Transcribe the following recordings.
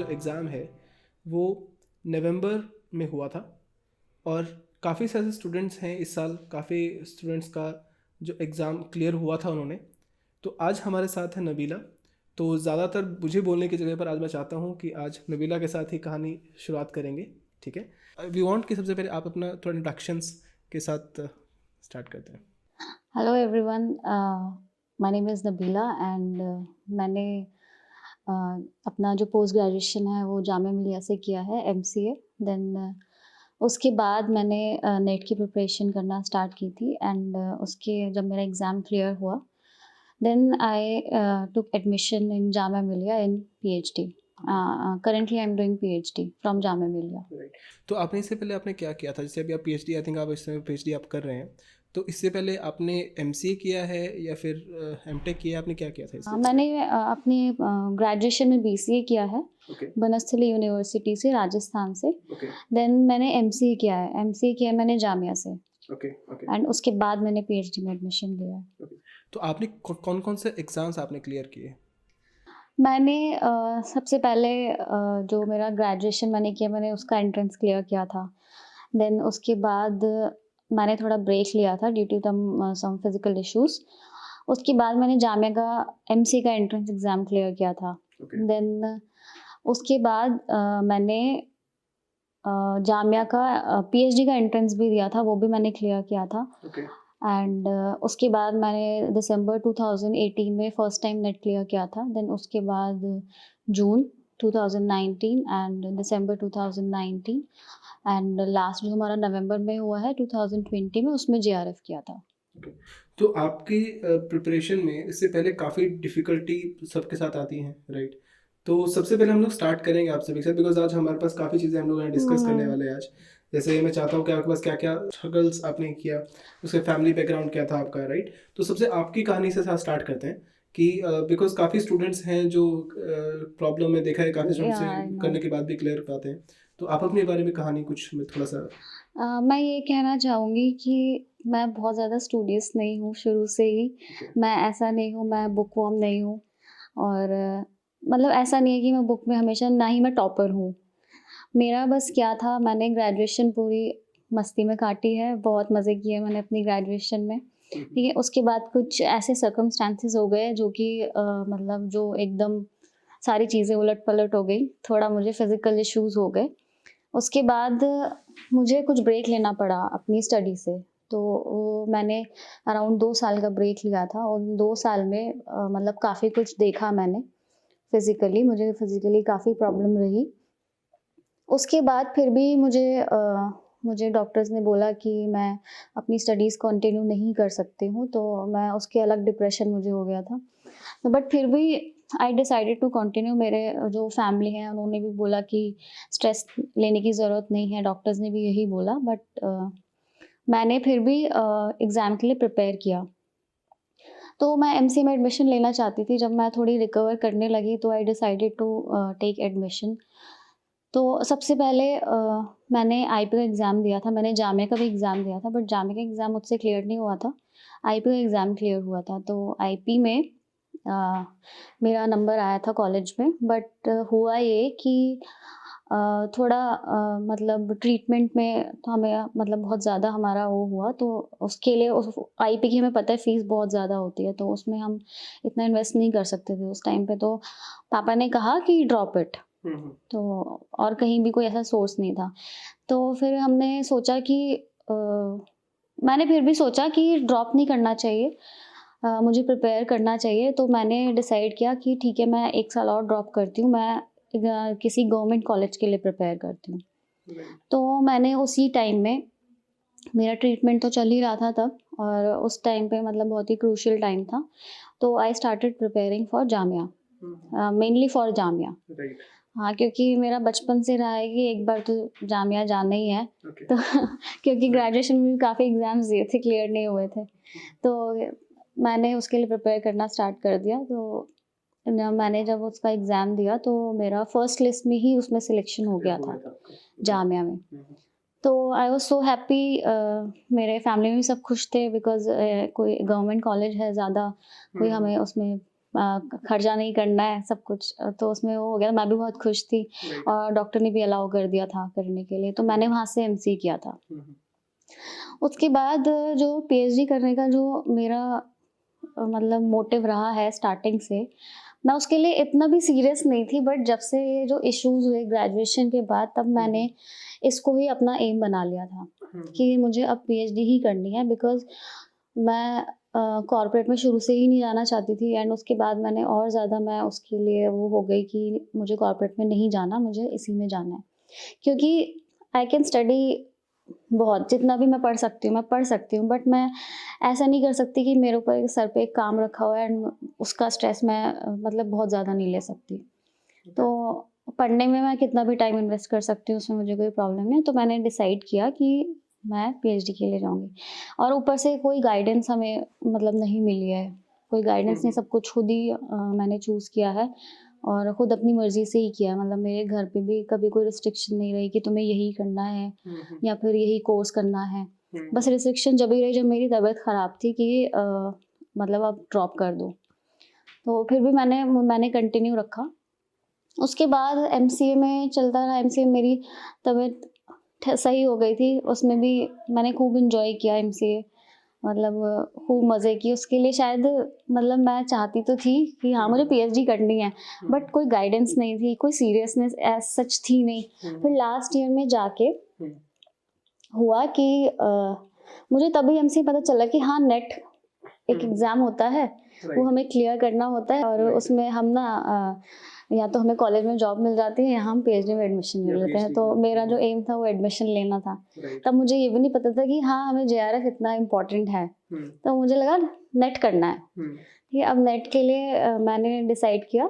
जो एग्ज़ाम है वो नवंबर में हुआ था और काफ़ी सारे स्टूडेंट्स हैं इस साल, काफ़ी स्टूडेंट्स का जो एग्ज़ाम क्लियर हुआ था उन्होंने। तो आज हमारे साथ है नबीला। तो ज़्यादातर मुझे बोलने की जगह पर आज मैं चाहता हूँ कि आज नबीला के साथ ही कहानी शुरुआत करेंगे, ठीक है। वी वांट कि सबसे पहले आप अपना थोड़ा इंट्रोडक्शंस के साथ स्टार्ट करते हैं। Hello everyone, my name is Nabila and मैंने अपना जो पोस्ट ग्रेजुएशन है वो जामिया मिलिया से किया है, एमसीए। देन उसके बाद मैंने नेट की प्रिपरेशन करना स्टार्ट की थी एंड उसके जब मेरा एग्ज़ाम क्लियर हुआ then I took admission in Jamia Millia in PhD. Currently I am doing PhD from Jamia Millia. Right. तो आपने इससे पहले आपने क्या किया था? जैसे अभी आप पीएचडी, आई थिंक आप इस समय पीएचडी आप कर रहे हैं, तो इससे पहले आपने एमसीए किया है या फिर एमटेक किया, आपने क्या किया था इससे? मैंने अपनी ग्रेजुएशन में बीसीए किया है ओके बनस्थली यूनिवर्सिटी से, राजस्थान से। ओके देन मैंने एमसीए किया है, एमसीए किया है मैंने जामिया से ओके ओके एंड उसके बाद मैंने पीएचडी में एडमिशन लिया है। ओके। तो आपने कौन कौन से एग्ज़ाम्स आपने क्लियर किए? मैंने सबसे पहले जो मेरा ग्रेजुएशन मैंने किया, मैंने उसका एंट्रेंस क्लियर किया था। देन उसके बाद मैंने थोड़ा ब्रेक लिया था due to some physical issues. उसके बाद मैंने जामिया का एमसीए का एंट्रेंस एग्ज़ाम क्लियर किया था। ओके देन उसके बाद मैंने जामिया का पीएचडी का एंट्रेंस भी दिया था, वो भी मैंने क्लियर किया था। ओके एंड उसके बाद मैंने दिसंबर 2018 में फ़र्स्ट टाइम नेट क्लियर किया था। देन उसके बाद जून 2019 एंड दिसंबर 2019 एंड लास्ट जो हमारा नवंबर में हुआ है 2020 में, उसमें जेआरएफ किया था। ओके। तो आपकी प्रिपरेशन में इससे पहले काफ़ी डिफ़िकल्टी सबके साथ आती हैं, राइट? तो सबसे पहले हम लोग स्टार्ट करेंगे आप सभी के साथ, बिकॉज़ आज हमारे पास काफ़ी चीज़ें हम लोग यहाँ डिस्कस करने वाले हैं आज। जैसे मैं चाहता हूँ कि आपके पास क्या-क्या स्ट्रगल्स आपने किया, उसका फैमिली बैकग्राउंड क्या था आपका, राइट? तो सबसे आपकी कहानी से साथ स्टार्ट करते हैं कि बिकॉज़ काफ़ी स्टूडेंट्स हैं जो प्रॉब्लम में देखा है काफ़ी स्टूडेंट्स या से आई नो। करने के बाद भी क्लियर कर पाते हैं। तो आप अपने बारे में कहानी कुछ में थोड़ा-सा। मैं ये कहना चाहूँगी कि मैं बहुत ज़्यादा स्टूडियस नहीं हूँ शुरू से ही। ओके मैं ऐसा नहीं हूँ, मैं बुकवर्म नहीं हूँ और मतलब ऐसा नहीं है कि मैं बुक में हमेशा, ना ही मैं टॉपर हूँ। मेरा बस क्या था, मैंने ग्रेजुएशन पूरी मस्ती में काटी है, बहुत मज़े किए मैंने अपनी ग्रेजुएशन में। ठीक है, उसके बाद कुछ ऐसे सर्कमस्टेंसेस हो गए जो कि मतलब जो एकदम सारी चीज़ें उलट-पलट हो गई। थोड़ा मुझे फिज़िकल इश्यूज़ हो गए। उसके बाद मुझे कुछ ब्रेक लेना पड़ा अपनी स्टडी से। तो वो मैंने अराउंड 2 साल का ब्रेक लिया था और उन 2 साल में मतलब काफ़ी कुछ देखा मैंने फिज़िकली, मुझे फिज़िकली काफ़ी प्रॉब्लम रही। उसके बाद फिर भी मुझे डॉक्टर्स ने बोला कि मैं अपनी स्टडीज़ कंटिन्यू नहीं कर सकती हूँ, तो मैं उसके अलग डिप्रेशन मुझे हो गया था। बट फिर भी आई डिसाइडेड टू कंटिन्यू। मेरे जो फैमिली है उन्होंने भी बोला कि स्ट्रेस लेने की ज़रूरत नहीं है, डॉक्टर्स ने भी यही बोला। बट मैंने फिर भी एग्ज़ाम के लिए प्रिपेयर किया। तो मैं एमसीए में एडमिशन लेना चाहती थी। जब मैं थोड़ी रिकवर करने लगी तो I decided to take admission. तो सबसे पहले मैंने आईपी का एग्ज़ाम दिया था। मैंने जामिया का भी एग्ज़ाम दिया था, बट जामिया का एग्ज़ाम मुझसे क्लियर नहीं हुआ था। आईपी का एग्ज़ाम क्लियर हुआ था। तो आईपी में अ, मेरा नंबर आया था कॉलेज में, बट हुआ ये कि थोड़ा मतलब ट्रीटमेंट में तो हमें मतलब बहुत ज़्यादा हमारा वो हुआ, तो उसके लिए उस आईपी की हमें पता है फ़ीस बहुत ज़्यादा होती है, तो उसमें हम इतना इन्वेस्ट नहीं कर सकते थे उस टाइम पे। तो पापा ने कहा कि ड्रॉप इट। तो और कहीं भी कोई ऐसा सोर्स नहीं था। तो फिर हमने सोचा कि अ, मैंने फिर भी सोचा कि ड्रॉप नहीं करना चाहिए, मुझे प्रिपेयर करना चाहिए। तो मैंने डिसाइड किया कि ठीक है, मैं 1 साल और ड्रॉप करती हूँ, मैं किसी गवर्नमेंट कॉलेज के लिए प्रिपेयर करती हूँ। राइट तो मैंने उसी टाइम में, मेरा ट्रीटमेंट तो चल ही रहा था तब, और उस टाइम पे मतलब बहुत ही क्रूशियल टाइम था। तो I started preparing for Jamia, mainly for Jamia. Right हाँ, क्योंकि मेरा बचपन से रहा है कि एक बार तो जामिया जाना ही है। ओके तो क्योंकि ग्रेजुएशन में भी काफ़ी एग्ज़ाम्स दिए थे, क्लियर नहीं हुए थे। तो मैंने उसके लिए प्रिपेयर करना स्टार्ट कर दिया। तो मैंने जब उसका एग्ज़ाम दिया तो मेरा फर्स्ट लिस्ट में ही उसमें सिलेक्शन हो गया हो गया था, था आपका। जामिया में। तो आई वाज़ सो हैप्पी। मेरे फैमिली में भी सब खुश थे बिकॉज़ कोई गवर्नमेंट कॉलेज है, ज़्यादा कोई हमें उसमें खर्चा नहीं करना है सब कुछ, तो उसमें वो हो गया, मैं भी बहुत खुश थी राइट। और डॉक्टर ने भी अलाउ कर दिया था करने के लिए, तो मैंने वहाँ से एमसीए किया था। उसके बाद जो पीएचडी करने का जो मेरा मतलब मोटिव रहा है स्टार्टिंग से, मैं उसके लिए इतना भी सीरियस नहीं थी, बट जब से ये जो इश्यूज़ हुए ग्रेजुएशन के बाद, तब मैंने इसको ही अपना एम बना लिया था कि मुझे अब पीएचडी ही करनी है, बिकॉज़ मैं कॉर्पोरेट में शुरू से ही नहीं जाना चाहती थी, एंड उसके बाद मैंने और ज़्यादा मैं उसके लिए वो हो गई कि मुझे कॉर्पोरेट में नहीं जाना, मुझे इसी में जाना है। क्योंकि आई कैन स्टडी बहुत, जितना भी मैं पढ़ सकती हूँ, मैं पढ़ सकती हूँ, बट मैं ऐसा नहीं कर सकती कि मेरे ऊपर एक सर पे एक काम रखा हुआ है एंड उसका स्ट्रेस मैं मतलब बहुत ज़्यादा नहीं ले सकती। तो पढ़ने में मैं कितना भी टाइम इन्वेस्ट कर सकती हूँ, उसमें मुझे कोई प्रॉब्लम नहीं है। तो मैंने डिसाइड किया कि मैं पीएचडी के लिए जाऊँगी, और ऊपर से कोई गाइडेंस हमें मतलब नहीं मिली है, कोई गाइडेंस नहीं, सब कुछ खुद ही मैंने चूज़ किया है और खुद अपनी मर्ज़ी से ही किया है। मतलब मेरे घर पे भी कभी कोई रिस्ट्रिक्शन नहीं रही कि तुम्हें यही करना है या फिर यही कोर्स करना है। बस रिस्ट्रिक्शन जब ही रही जब मेरी तबीयत ख़राब थी कि मतलब अब ड्रॉप कर दो। तो फिर भी मैंने कंटिन्यू रखा। उसके बाद एमसीए में चलता रहा, एमसीए में मेरी तबीयत सही हो गई थी, उसमें भी मैंने खूब एंजॉय किया एमसीए, मतलब खूब मज़े किए। उसके लिए शायद मतलब मैं चाहती तो थी कि हाँ मुझे पीएचडी करनी है, बट कोई गाइडेंस नहीं थी, कोई सीरियसनेस एज सच थी नहीं। फिर लास्ट ईयर में जाके हुआ कि मुझे तभी एमसीए पता चला कि हाँ नेट एक एग्ज़ाम होता है, वो हमें क्लियर करना होता है, और उसमें हम ना या तो हमें कॉलेज में जॉब मिल जाती है या हम पीएचडी में एडमिशन ले लेते हैं। तो मेरा जो एम था वो एडमिशन लेना था। तब मुझे ये भी नहीं पता था कि हाँ हमें जेआरएफ इतना इम्पोर्टेंट है, तो मुझे लगा नेट करना है। ठीक है, अब नेट के लिए मैंने डिसाइड किया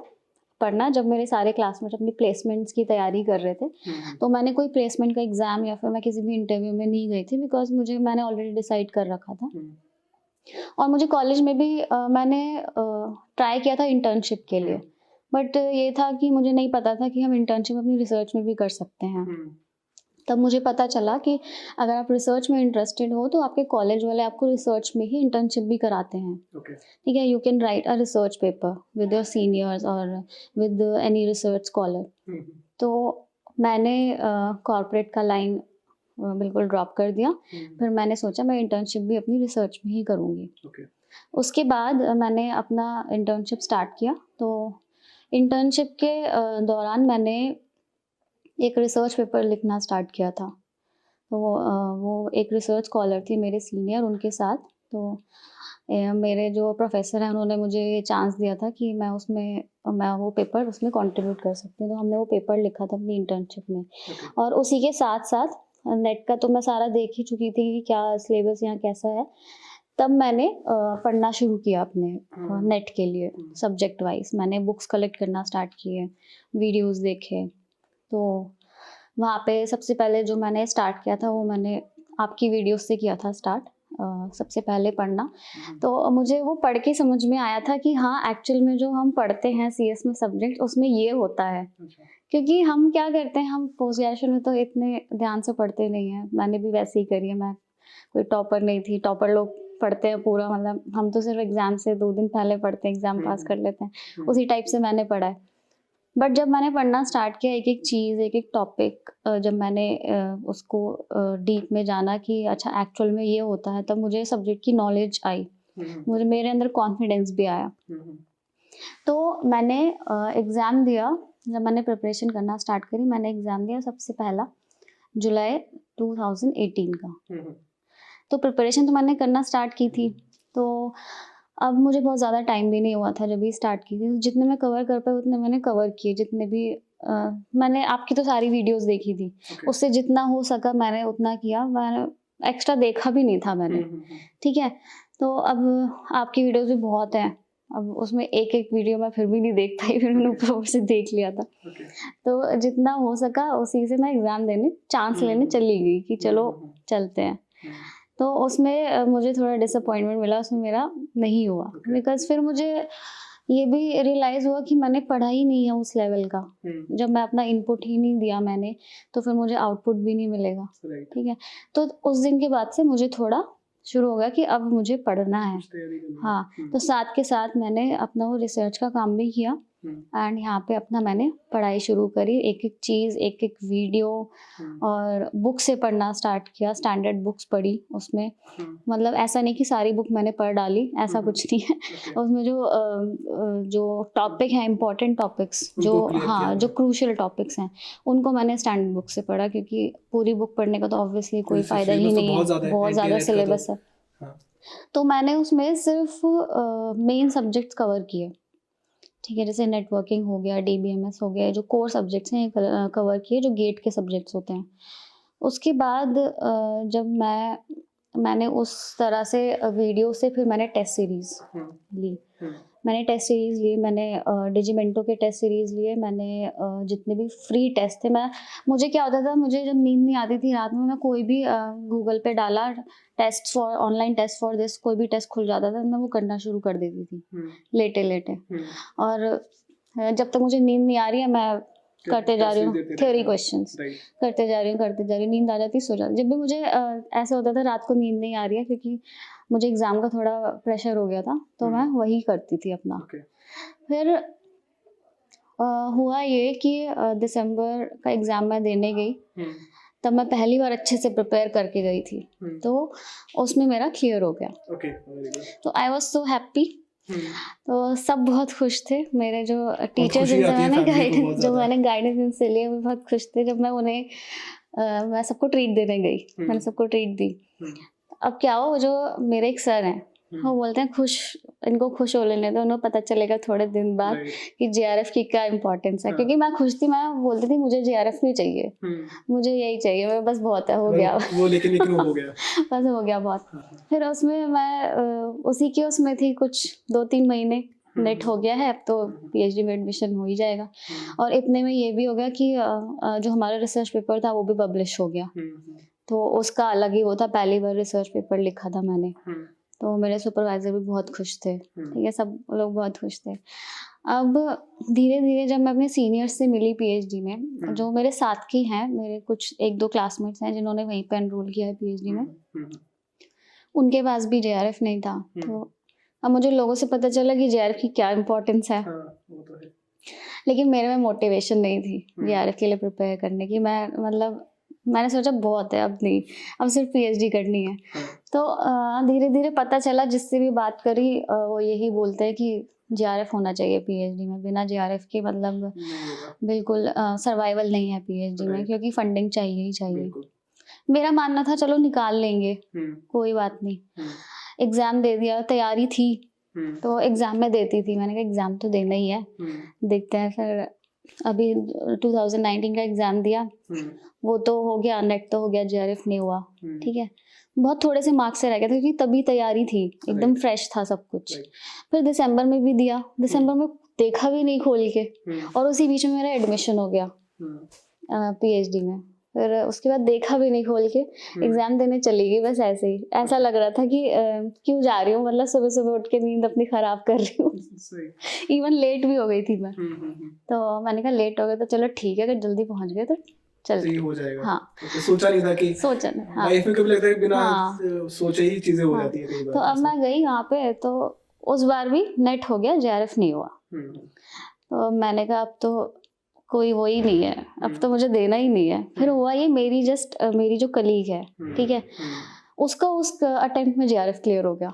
पढ़ना। जब मेरे सारे क्लासमेट अपनी प्लेसमेंट्स की तैयारी कर रहे थे, तो मैंने कोई प्लेसमेंट का एग्ज़ाम या फिर मैं किसी भी इंटरव्यू में नहीं गई थी, बिकॉज़ मैंने ऑलरेडी डिसाइड कर रखा था। और मुझे कॉलेज में भी मैंने ट्राई किया था इंटर्नशिप के लिए, बट ये था कि मुझे नहीं पता था कि हम इंटर्नशिप अपनी रिसर्च में भी कर सकते हैं। तब मुझे पता चला कि अगर आप रिसर्च में इंटरेस्टेड हो तो आपके कॉलेज वाले आपको रिसर्च में ही इंटर्नशिप भी कराते हैं। ठीक है, you can write a research paper with your seniors और विद एनी रिसर्च स्कॉलर। तो मैंने कॉर्पोरेट का लाइन बिल्कुल ड्रॉप कर दिया। फिर मैंने सोचा मैं इंटर्नशिप भी अपनी रिसर्च में ही करूँगी। उसके बाद मैंने अपना इंटर्नशिप स्टार्ट किया। तो इंटर्नशिप के दौरान मैंने एक रिसर्च पेपर लिखना स्टार्ट किया था। तो वो एक रिसर्च स्कॉलर थी मेरे सीनियर, उनके साथ। तो मेरे जो प्रोफ़ेसर हैं उन्होंने मुझे ये चांस दिया था कि मैं वो पेपर उसमें कंट्रीब्यूट कर सकती हूँ। तो हमने वो पेपर लिखा था अपनी इंटर्नशिप में। और उसी के साथ-साथ नेट का तो मैं सारा देख ही चुकी थी कि क्या सिलेबस यहाँ कैसा है। तब मैंने पढ़ना शुरू किया अपने नेट के लिए सब्जेक्ट वाइज़। मैंने बुक्स कलेक्ट करना स्टार्ट किए, वीडियोज़ देखे। तो वहाँ पे सबसे पहले जो मैंने स्टार्ट किया था वो मैंने आपकी वीडियोज़ से किया था स्टार्ट, सबसे पहले पढ़ना। तो मुझे वो पढ़ के समझ में आया था कि हाँ एक्चुअल में जो हम पढ़ते हैं सीएस में सब्जेक्ट, उसमें ये होता है। क्योंकि हम क्या करते हैं, हम पोस्ट ग्रेजुएशन में तो इतने ध्यान से पढ़ते नहीं हैं। मैंने भी वैसे ही करी है, मैं कोई टॉपर नहीं थी। टॉपर लोग पढ़ते हैं पूरा, मतलब हम तो सिर्फ एग्ज़ाम से 2 दिन पहले पढ़ते हैं, एग्ज़ाम पास कर लेते हैं। उसी टाइप से मैंने पढ़ा है। बट जब मैंने पढ़ना स्टार्ट किया, एक-एक चीज़, एक-एक टॉपिक, जब मैंने उसको डीप में जाना कि अच्छा एक्चुअल में ये होता है, तब मुझे सब्जेक्ट की नॉलेज आई। मेरे अंदर कॉन्फिडेंस भी आया। तो मैंने एग्ज़ाम दिया। जब मैंने प्रिपरेशन करना स्टार्ट करी, मैंने एग्ज़ाम दिया सबसे पहला जुलाई 2018 का। तो प्रिपरेशन तो मैंने करना स्टार्ट की थी। तो अब मुझे बहुत ज़्यादा टाइम भी नहीं हुआ था जब ये स्टार्ट की थी। जितने मैं कवर कर पाई उतने मैंने कवर किए। जितने भी मैंने आपकी तो सारी वीडियोज़ देखी थी। उससे जितना हो सका मैंने उतना किया। मैंने एक्स्ट्रा देखा भी नहीं था मैंने। ठीक है? तो अब आपकी वीडियोज़ भी बहुत हैं। अब उसमें एक-एक वीडियो मैं फिर भी नहीं देख पाई, फिर मैंने ऊपर से देख लिया था। तो जितना हो सका उसी से मैं एग्ज़ाम देने चांस लेने चली गई कि चलो चलते हैं। तो उसमें मुझे थोड़ा डिसअपॉइंटमेंट मिला, उसमें मेरा नहीं हुआ। बिकॉज़ फिर मुझे ये भी रियलाइज़ हुआ कि मैंने पढ़ा ही नहीं है उस लेवल का। जब मैं अपना इनपुट ही नहीं दिया मैंने, तो फिर मुझे आउटपुट भी नहीं मिलेगा। ठीक है? तो उस दिन के बाद से मुझे थोड़ा शुरू हो गया कि अब मुझे पढ़ना है। कुछ तैयारी करनी है। हाँ, तो साथ के साथ मैंने अपना वो रिसर्च का काम भी किया एंड यहाँ पे अपना मैंने पढ़ाई शुरू करी, एक-एक चीज़, एक-एक वीडियो और बुक से पढ़ना स्टार्ट किया, स्टैंडर्ड बुक्स पढ़ी उसमें। मतलब ऐसा नहीं कि सारी बुक मैंने पढ़ डाली, ऐसा कुछ नहीं है। ओके। उसमें जो टॉपिक हैं, इम्पोर्टेंट टॉपिक्स जो उनको क्लियर किया हाँ, जो आपने। क्रूशियल टॉपिक्स हैं, उनको मैंने स्टैंडर्ड बुक से पढ़ा क्योंकि पूरी बुक पढ़ने का तो ऑब्वियसली कोई वैसे फ़ायदा ही सिलेबस तो नहीं बहुत है, ज़्यादा है, बहुत ज़्यादा NT-NET का तो। सिलेबस है। हाँ। तो मैंने उसमें सिर्फ मेन सब्जेक्ट्स कवर किए, ठीक है? जैसे नेटवर्किंग हो गया, DBMS हो गया, जो कोर सब्जेक्ट्स हैं ये कवर किए, जो गेट के सब्जेक्ट्स होते हैं। उसके बाद जब मैंने उस तरह से वीडियो से फिर मैंने टेस्ट सीरीज़ ली। मैंने टेस्ट सीरीज़ लिए, मैंने डिजिमेंटो के टेस्ट सीरीज़ लिए, मैंने जितने भी फ्री टेस्ट थे मुझे क्या होता था, मुझे जब नींद नहीं आती थी रात में, मैं कोई भी गूगल पे डाला ऑनलाइन टेस्ट फॉर दिस, कोई भी टेस्ट खुल जाता था, मैं वो करना शुरू कर देती थी लेटे-लेटे। और जब तक मुझे नींद नहीं आ रही है मैं करते जा रही हूँ थ्योरी क्वेश्चंस, करते जा रही हूँ, नींद आ जाती, सो जाती। जब भी मुझे ऐसा होता था रात को नींद नहीं आ रही है क्योंकि मुझे एग्ज़ाम का थोड़ा प्रेशर हो गया था, तो मैं वही करती थी अपना। फिर हुआ ये कि दिसंबर का एग्ज़ाम मैं देने गई, तब मैं पहली बार अच्छे से प्रिपेयर करके गई थी, तो उसमें मेरा क्लियर हो गया। Okay, very good. तो आई वाज़ सो हैप्पी। तो सब बहुत खुश थे, मेरे जो टीचर खुशी जिनसे आती है मैंने फैमिली को बहुत गाइडेंस ज़्यादा। जिनसे लिए वो बहुत खुश थे जब मैं उन्हें मैं सबको ट्रीट देने गई, मैंने सबको ट्रीट दी। अब क्या हुआ, वो जो मेरे एक सर हैं, वो बोलते हैं इनको खुश हो लेने दो, उन्हें पता चलेगा थोड़े दिन बाद कि JRF की क्या इम्पोर्टेंस है। क्योंकि मैं खुश थी, मैं बोलती थी मुझे JRF नहीं चाहिए, मुझे यही चाहिए, मैं बस बहुत है, हो गया। वो लेकिन इग्नोर हो गया। बस हो गया बहुत। फिर उसमें मैं उसी के उसमें थी कुछ 2-3 महीने, नेट हो गया है, अब तो PhD में एडमिशन हो ही जाएगा। और इतने में ये भी हो गया कि जो हमारा रिसर्च पेपर था वो भी पब्लिश हो गया, तो उसका अलग ही वो था, पहली बार रिसर्च पेपर लिखा था मैंने। तो मेरे सुपरवाइज़र भी बहुत खुश थे, ठीक है, सब लोग बहुत खुश थे। अब धीरे-धीरे जब मैं अपने सीनियर्स से मिली PhD में, जो मेरे साथ के हैं, मेरे कुछ 1-2 क्लासमेट्स हैं जिन्होंने वहीं पे एनरोल किया है PhD में, उनके पास भी JRF नहीं था। तो अब मुझे लोगों से पता चला कि JRF की क्या इम्पोर्टेंस है। वो तो है। लेकिन मेरे में मोटिवेशन नहीं थी JRF के लिए प्रिपेयर करने की। मैंने सोचा बहुत है, अब नहीं, अब सिर्फ PhD करनी है। तो धीरे-धीरे पता चला, जिससे भी बात करी वो यही बोलते हैं कि JRF होना चाहिए PhD में, बिना JRF के मतलब बिल्कुल सर्वाइवल नहीं है PhD में, क्योंकि फंडिंग चाहिए ही चाहिए। मेरा मानना था चलो निकाल लेंगे, कोई बात नहीं। एग्ज़ाम दे दिया, तैयारी थी, तो एग्ज़ाम में देती थी, मैंने कहा एग्ज़ाम तो देना ही है, देखते हैं। फिर अभी 2019 का एग्ज़ाम दिया, वो तो हो गया, नेट तो हो गया, JRF नहीं हुआ, ठीक है। बहुत थोड़े से मार्क्स से रह गया था क्योंकि तभी तैयारी थी, एकदम फ्रेश था सब कुछ। फिर दिसंबर में भी दिया, दिसंबर में देखा भी नहीं खोल के, और उसी बीच में मेरा एडमिशन हो गया PhD में। फिर उसके बाद देखा भी नहीं खोल के, एग्ज़ाम देने चली गई बस ऐसे ही। ऐसा लग रहा था कि क्यों जा रही हूँ, मतलब सुबह-सुबह उठ के नींद अपनी ख़राब कर रही हूँ। इवन लेट भी हो गई थी मैं। तो मैंने कहा लेट हो गए तो चलो ठीक है, अगर जल्दी पहुँच गए तो चलते सही हो जाएगा। हाँ। तो सोचा नहीं था कि हाँ। लाइफ में कभी लगता है कि बिना हाँ। सोचे ही चीज़ें हो जाती है कई बार। तो अब मैं गई वहाँ पे, तो उस बार भी नेट हो गया, JRF नहीं हुआ। तो मैंने कहा अब तो कोई वो ही नहीं है, अब तो मुझे देना ही नहीं है। फिर हुआ ये, मेरी जो कलीग है, ठीक है, उसका उस अटेम्प्ट में JRF क्लियर हो गया।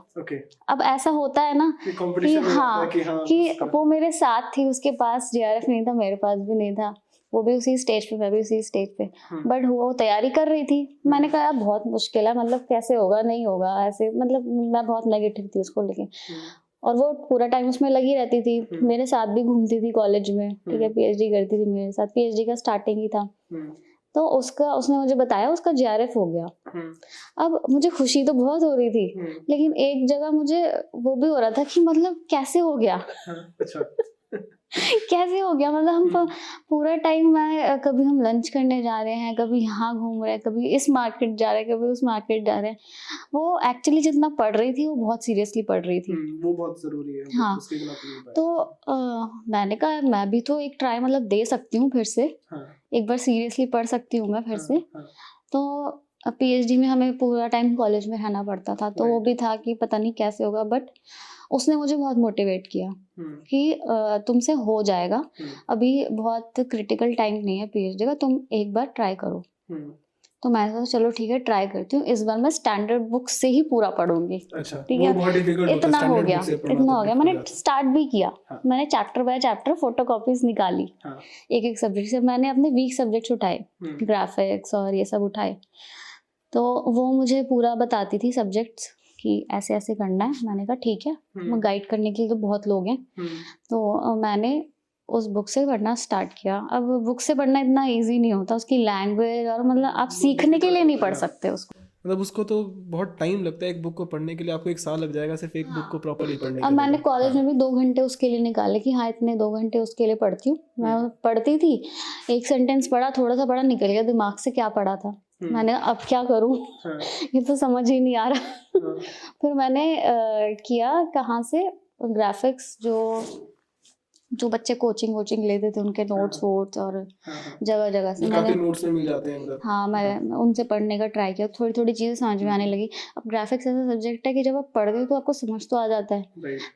अब ऐसा होता है ना कि हाँ, कि वो मेरे साथ थी, उसके पास JRF नहीं था, मेरे पास भी नहीं था, वो भी उसी स्टेज पे, मैं भी उसी स्टेज पे, बट वो तैयारी कर रही थी। मैंने कहा यार बहुत मुश्किल है, मतलब कैसे होगा, नहीं होगा ऐसे, मतलब मैं बहुत नेगेटिव थी उसको लेके। और वो पूरा टाइम उसमें लगी रहती थी, मेरे साथ भी घूमती थी कॉलेज में, ठीक है, PhD करती थी मेरे साथ, PhD का स्टार्टिंग ही था। तो उसने मुझे बताया उसका JRF हो गया। अब मुझे खुशी तो बहुत हो रही थी, लेकिन एक जगह मुझे वो भी हो रहा था कि मतलब कैसे हो गया। अच्छा। कैसे हो गया, मतलब हम पूरा टाइम कभी हम लंच करने जा रहे हैं, कभी यहाँ घूम रहे हैं, कभी इस मार्केट जा रहे हैं, कभी उस मार्केट जा रहे हैं। वो एक्चुअली जितना पढ़ रही थी वो बहुत सीरियसली पढ़ रही थी। वो बहुत ज़रूरी है। हाँ, उसके बिना तो नहीं हो तो मैंने कहा मैं भी तो एक ट्राई मतलब दे सकती हूँ फिर से, एक बार सीरियसली पढ़ सकती हूँ मैं फिर से। तो अब पीएचडी में हमें पूरा टाइम कॉलेज में रहना पड़ता था, तो वो राइट। भी था कि पता नहीं कैसे होगा, बट उसने मुझे बहुत मोटिवेट किया कि तुमसे हो जाएगा, अभी बहुत क्रिटिकल टाइम नहीं है पीएचडी का, तुम एक बार ट्राई करो। तो मैंने सोचा चलो ठीक है, ट्राई करती हूँ, इस बार मैं स्टैंडर्ड बुक से ही पूरा पढ़ूंगी। अच्छा, ठीक वो है, बहुत डिफिकल्ट होता है इतना हो स्टैंडर्ड गया, बुक से पढ़ना, इतना तो हो गया, difficult मैंने हो जाता स्टार्ट भी किया। हाँ। मैंने chapter by chapter photo copies निकाली, है। हाँ। एक एक सब्जेक्ट से मैंने अपने वीक सब्जेक्ट्स उठाए, ग्राफिक्स और ये सब उठाए। तो वो मुझे पूरा बताती थी सब्जेक्ट्स कि ऐसे ऐसे करना है। मैंने कहा ठीक है, गाइड करने के लिए तो बहुत लोग हैं। तो मैंने उस बुक से पढ़ना स्टार्ट किया। अब बुक से पढ़ना इतना इजी नहीं होता, उसकी लैंग्वेज और मतलब आप सीखने के लिए नहीं पढ़ सकते उसको। मतलब उसको तो बहुत टाइम लगता है, एक बुक को पढ़ने के लिए आपको 1 साल लग जाएगा सिर्फ एक बुक को प्रॉपर्ली पढ़ने के अब लिए। मैंने कॉलेज में भी 2 घंटे उसके लिए निकाले कि हाँ इतने 2 घंटे उसके लिए पढ़ती हूँ। मैं पढ़ती थी, एक सेंटेंस पढ़ा, थोड़ा सा पढ़ा, निकल गया दिमाग से क्या पढ़ा था। मैंने अब क्या करूँ, ये तो समझ ही नहीं आ रहा। फिर मैंने किया कहाँ से, ग्राफिक्स जो बच्चे कोचिंग लेते थे उनके नोट्स वोट्स और जगह जगह से काफी मैंने, नोट्स में मिल जाते हैं मतलब। हाँ मैं उनसे पढ़ने का ट्राई किया, थोड़ी थोड़ी चीज़ें समझ में आने लगी। अब ग्राफिक्स ऐसा सब्जेक्ट है कि जब आप पढ़ते हो तो आपको समझ तो आ जाता है,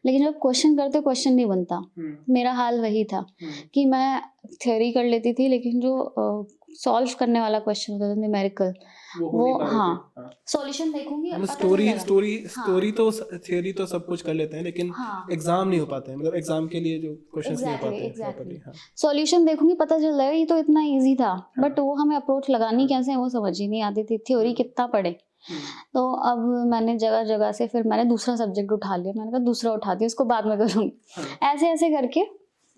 लेकिन जब क्वेश्चन करते हो क्वेश्चन नहीं बनता। मेरा हाल वही था कि मैं थ्योरी कर लेती थी, लेकिन जो सॉल्व करने वाला क्वेश्चन होता था न्यूमेरिकल, वो हाँ सॉल्यूशन देखूंगी मतलब पता नहीं लगा। स्टोरी तो थ्योरी तो सब कुछ कर लेते हैं, लेकिन हाँ एग्जाम नहीं हो पाते हैं, मतलब एग्जाम के लिए जो क्वेश्चंस नहीं हो पाते हैं एग्जैक्टली प्रॉपर्ली। हाँ। सॉल्यूशन देखूंगी पता चल जाएगा, ये तो इतना इजी था। बट वो हमें अप्रोच लगानी कैसे है वो समझ ही नहीं आती थी, थ्योरी कितना पढ़े। तो अब मैंने जगह जगह से फिर मैंने दूसरा सब्जेक्ट उठा लिया। मैंने कहा दूसरा उठाती हूँ, इसको बाद में करूँगी। ऐसे ऐसे करके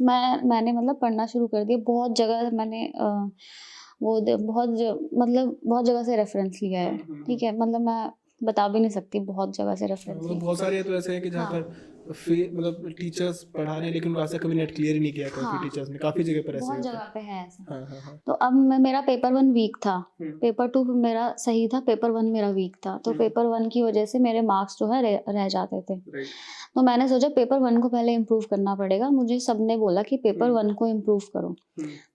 मैंने मतलब पढ़ना शुरू कर दिया। बहुत जगह मैंने बहुत जगह से रेफरेंस लिया है। ठीक है, मतलब मैं बता भी नहीं सकती, बहुत जगह से रेफरेंस मतलब लिया। बहुत सारे तो ऐसे हैं कि जहाँ पर मतलब टीचर्स पढ़ा रहे हैं लेकिन उनका ऐसा कभी नेट क्लियर ही नहीं किया काफी टीचर्स ने, काफी जगह पर ऐसे बहुत होता जगह पे है ऐसा। है। हाँ। तो अब मेरा पेपर 1 वीक था, पेपर 2 मेरा सही था, पेपर 1 मेरा वीक था। तो पेपर 1 की वजह से मेरे मार्क्स जो है रह जाते थे। तो मैंने सोचा पेपर 1 को पहले इम्प्रूव करना पड़ेगा। मुझे सबने बोला कि पेपर 1 को इम्प्रूव करो।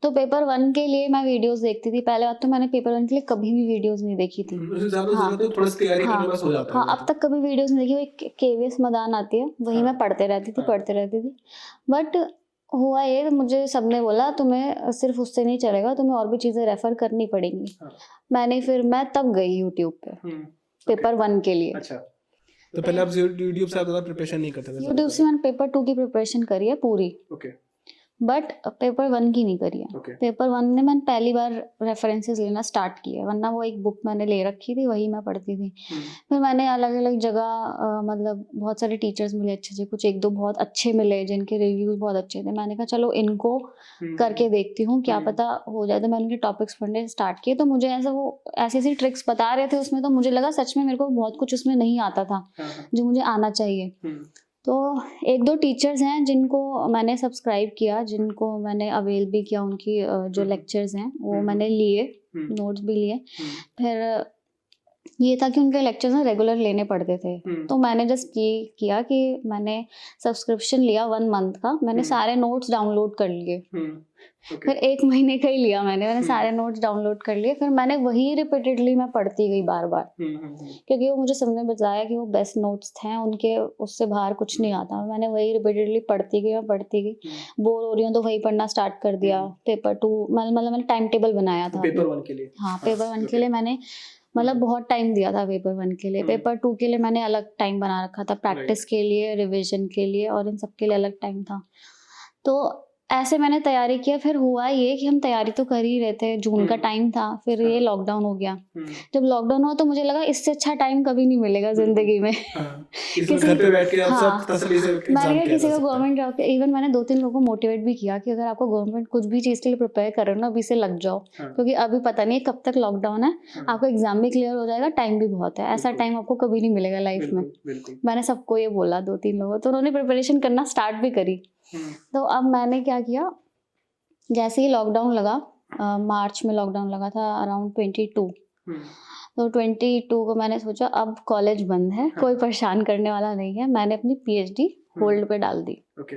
तो पेपर 1 के लिए मैं वीडियोस देखती थी। पहले बात तो मैंने पेपर 1 के लिए कभी भी वीडियोस नहीं देखी थी। हाँ, अब तक कभी वीडियोस नहीं देखी। वो एक केवीएस मदान आती है, वही मैं पढ़ते रहती थी। बट हुआ ये, मुझे सबने बोला तुम्हें सिर्फ उससे नहीं चलेगा, तुम्हें और भी चीजें रेफर करनी पड़ेंगी। मैं तब गई यूट्यूब पे पेपर 1 के लिए। अच्छा, तो पहले आप यूट्यूब से ज़्यादा प्रिपरेशन नहीं करते थे? यूट्यूब से मैंने पेपर 2 की प्रिपरेशन करी है पूरी, ओके। बट पेपर 1 की नहीं करी है। पेपर 1 में मैंने पहली बार रेफरेंसेस लेना स्टार्ट किया, वरना वो एक बुक मैंने ले रखी थी, वही मैं पढ़ती थी। फिर मैंने अलग अलग जगह मतलब बहुत सारे टीचर्स मिले अच्छे, कुछ 1-2 बहुत अच्छे मिले जिनके रिव्यूज बहुत अच्छे थे। मैंने कहा चलो इनको करके देखती हूँ, क्या पता हो जाए। तो मैंने उनके टॉपिक्स पढ़ने स्टार्ट किए, तो मुझे ऐसी ऐसी ट्रिक्स बता रहे थे उसमें, तो मुझे लगा सच में मेरे को बहुत कुछ उसमें नहीं आता था जो मुझे आना चाहिए। तो 1-2 टीचर्स हैं जिनको मैंने सब्सक्राइब किया, जिनको मैंने अवेल भी किया, उनकी जो लेक्चर्स हैं वो मैंने लिए, नोट्स भी लिए। फिर ये था कि उनके लेक्चर्स ना रेगुलर लेने पड़ते थे। तो मैंने जस्ट ये किया कि मैंने सब्सक्रिप्शन लिया 1 मंथ का, मैंने सारे नोट्स डाउनलोड कर लिए। फिर 1 महीने का ही लिया मैंने सारे नोट्स डाउनलोड कर लिए। फिर मैंने वही रिपीटेडली मैं पढ़ती गई बार-बार, क्योंकि वो मुझे सबने बताया कि वो बेस्ट नोट्स थे, उनके उससे बाहर कुछ नहीं आता। मैंने वही रिपीटेडली पढ़ती गई। बोर हो रही हूँ तो वही पढ़ना स्टार्ट कर दिया। पेपर 2 मतलब मैंने टाइम टेबल बनाया था पेपर 1 के लिए। हाँ, पेपर 1 के लिए मैंने मतलब बहुत टाइम दिया था पेपर 1 के लिए। पेपर 2 के लिए मैंने अलग टाइम बना रखा था, प्रैक्टिस के लिए, रिवीजन के लिए, और इन सब के लिए अलग टाइम था। तो ऐसे मैंने तैयारी किया। फिर हुआ ये कि हम तैयारी तो कर ही रहे थे, जून का टाइम था, फिर ये लॉकडाउन हो गया। जब लॉकडाउन हुआ तो मुझे लगा इससे अच्छा टाइम कभी नहीं मिलेगा जिंदगी में। किसी घर पे बैठ के आप सब तसल्ली से मैंने किसी को गवर्नमेंट जॉब के, इवन मैंने 2-3 लोगों को मोटिवेट भी किया कि अगर आपको गवर्नमेंट कुछ भी चीज़ के लिए प्रिपेयर कर रहे हो ना, अभी से लग जाओ, क्योंकि अभी पता नहीं कब तक लॉकडाउन है। आपका एग्जाम भी क्लियर हो जाएगा, टाइम भी बहुत है, ऐसा टाइम आपको कभी नहीं मिलेगा लाइफ में। मैंने सबको ये बोला 2-3 लोगों, तो उन्होंने प्रिपरेशन करना स्टार्ट भी करी। तो अब मैंने क्या किया, जैसे ही लॉकडाउन लगा, मार्च में लॉकडाउन लगा था अराउंड 22। तो 22 को मैंने सोचा अब कॉलेज बंद है, कोई परेशान करने वाला नहीं है, मैंने अपनी पीएचडी होल्ड पे डाल दी। ओके।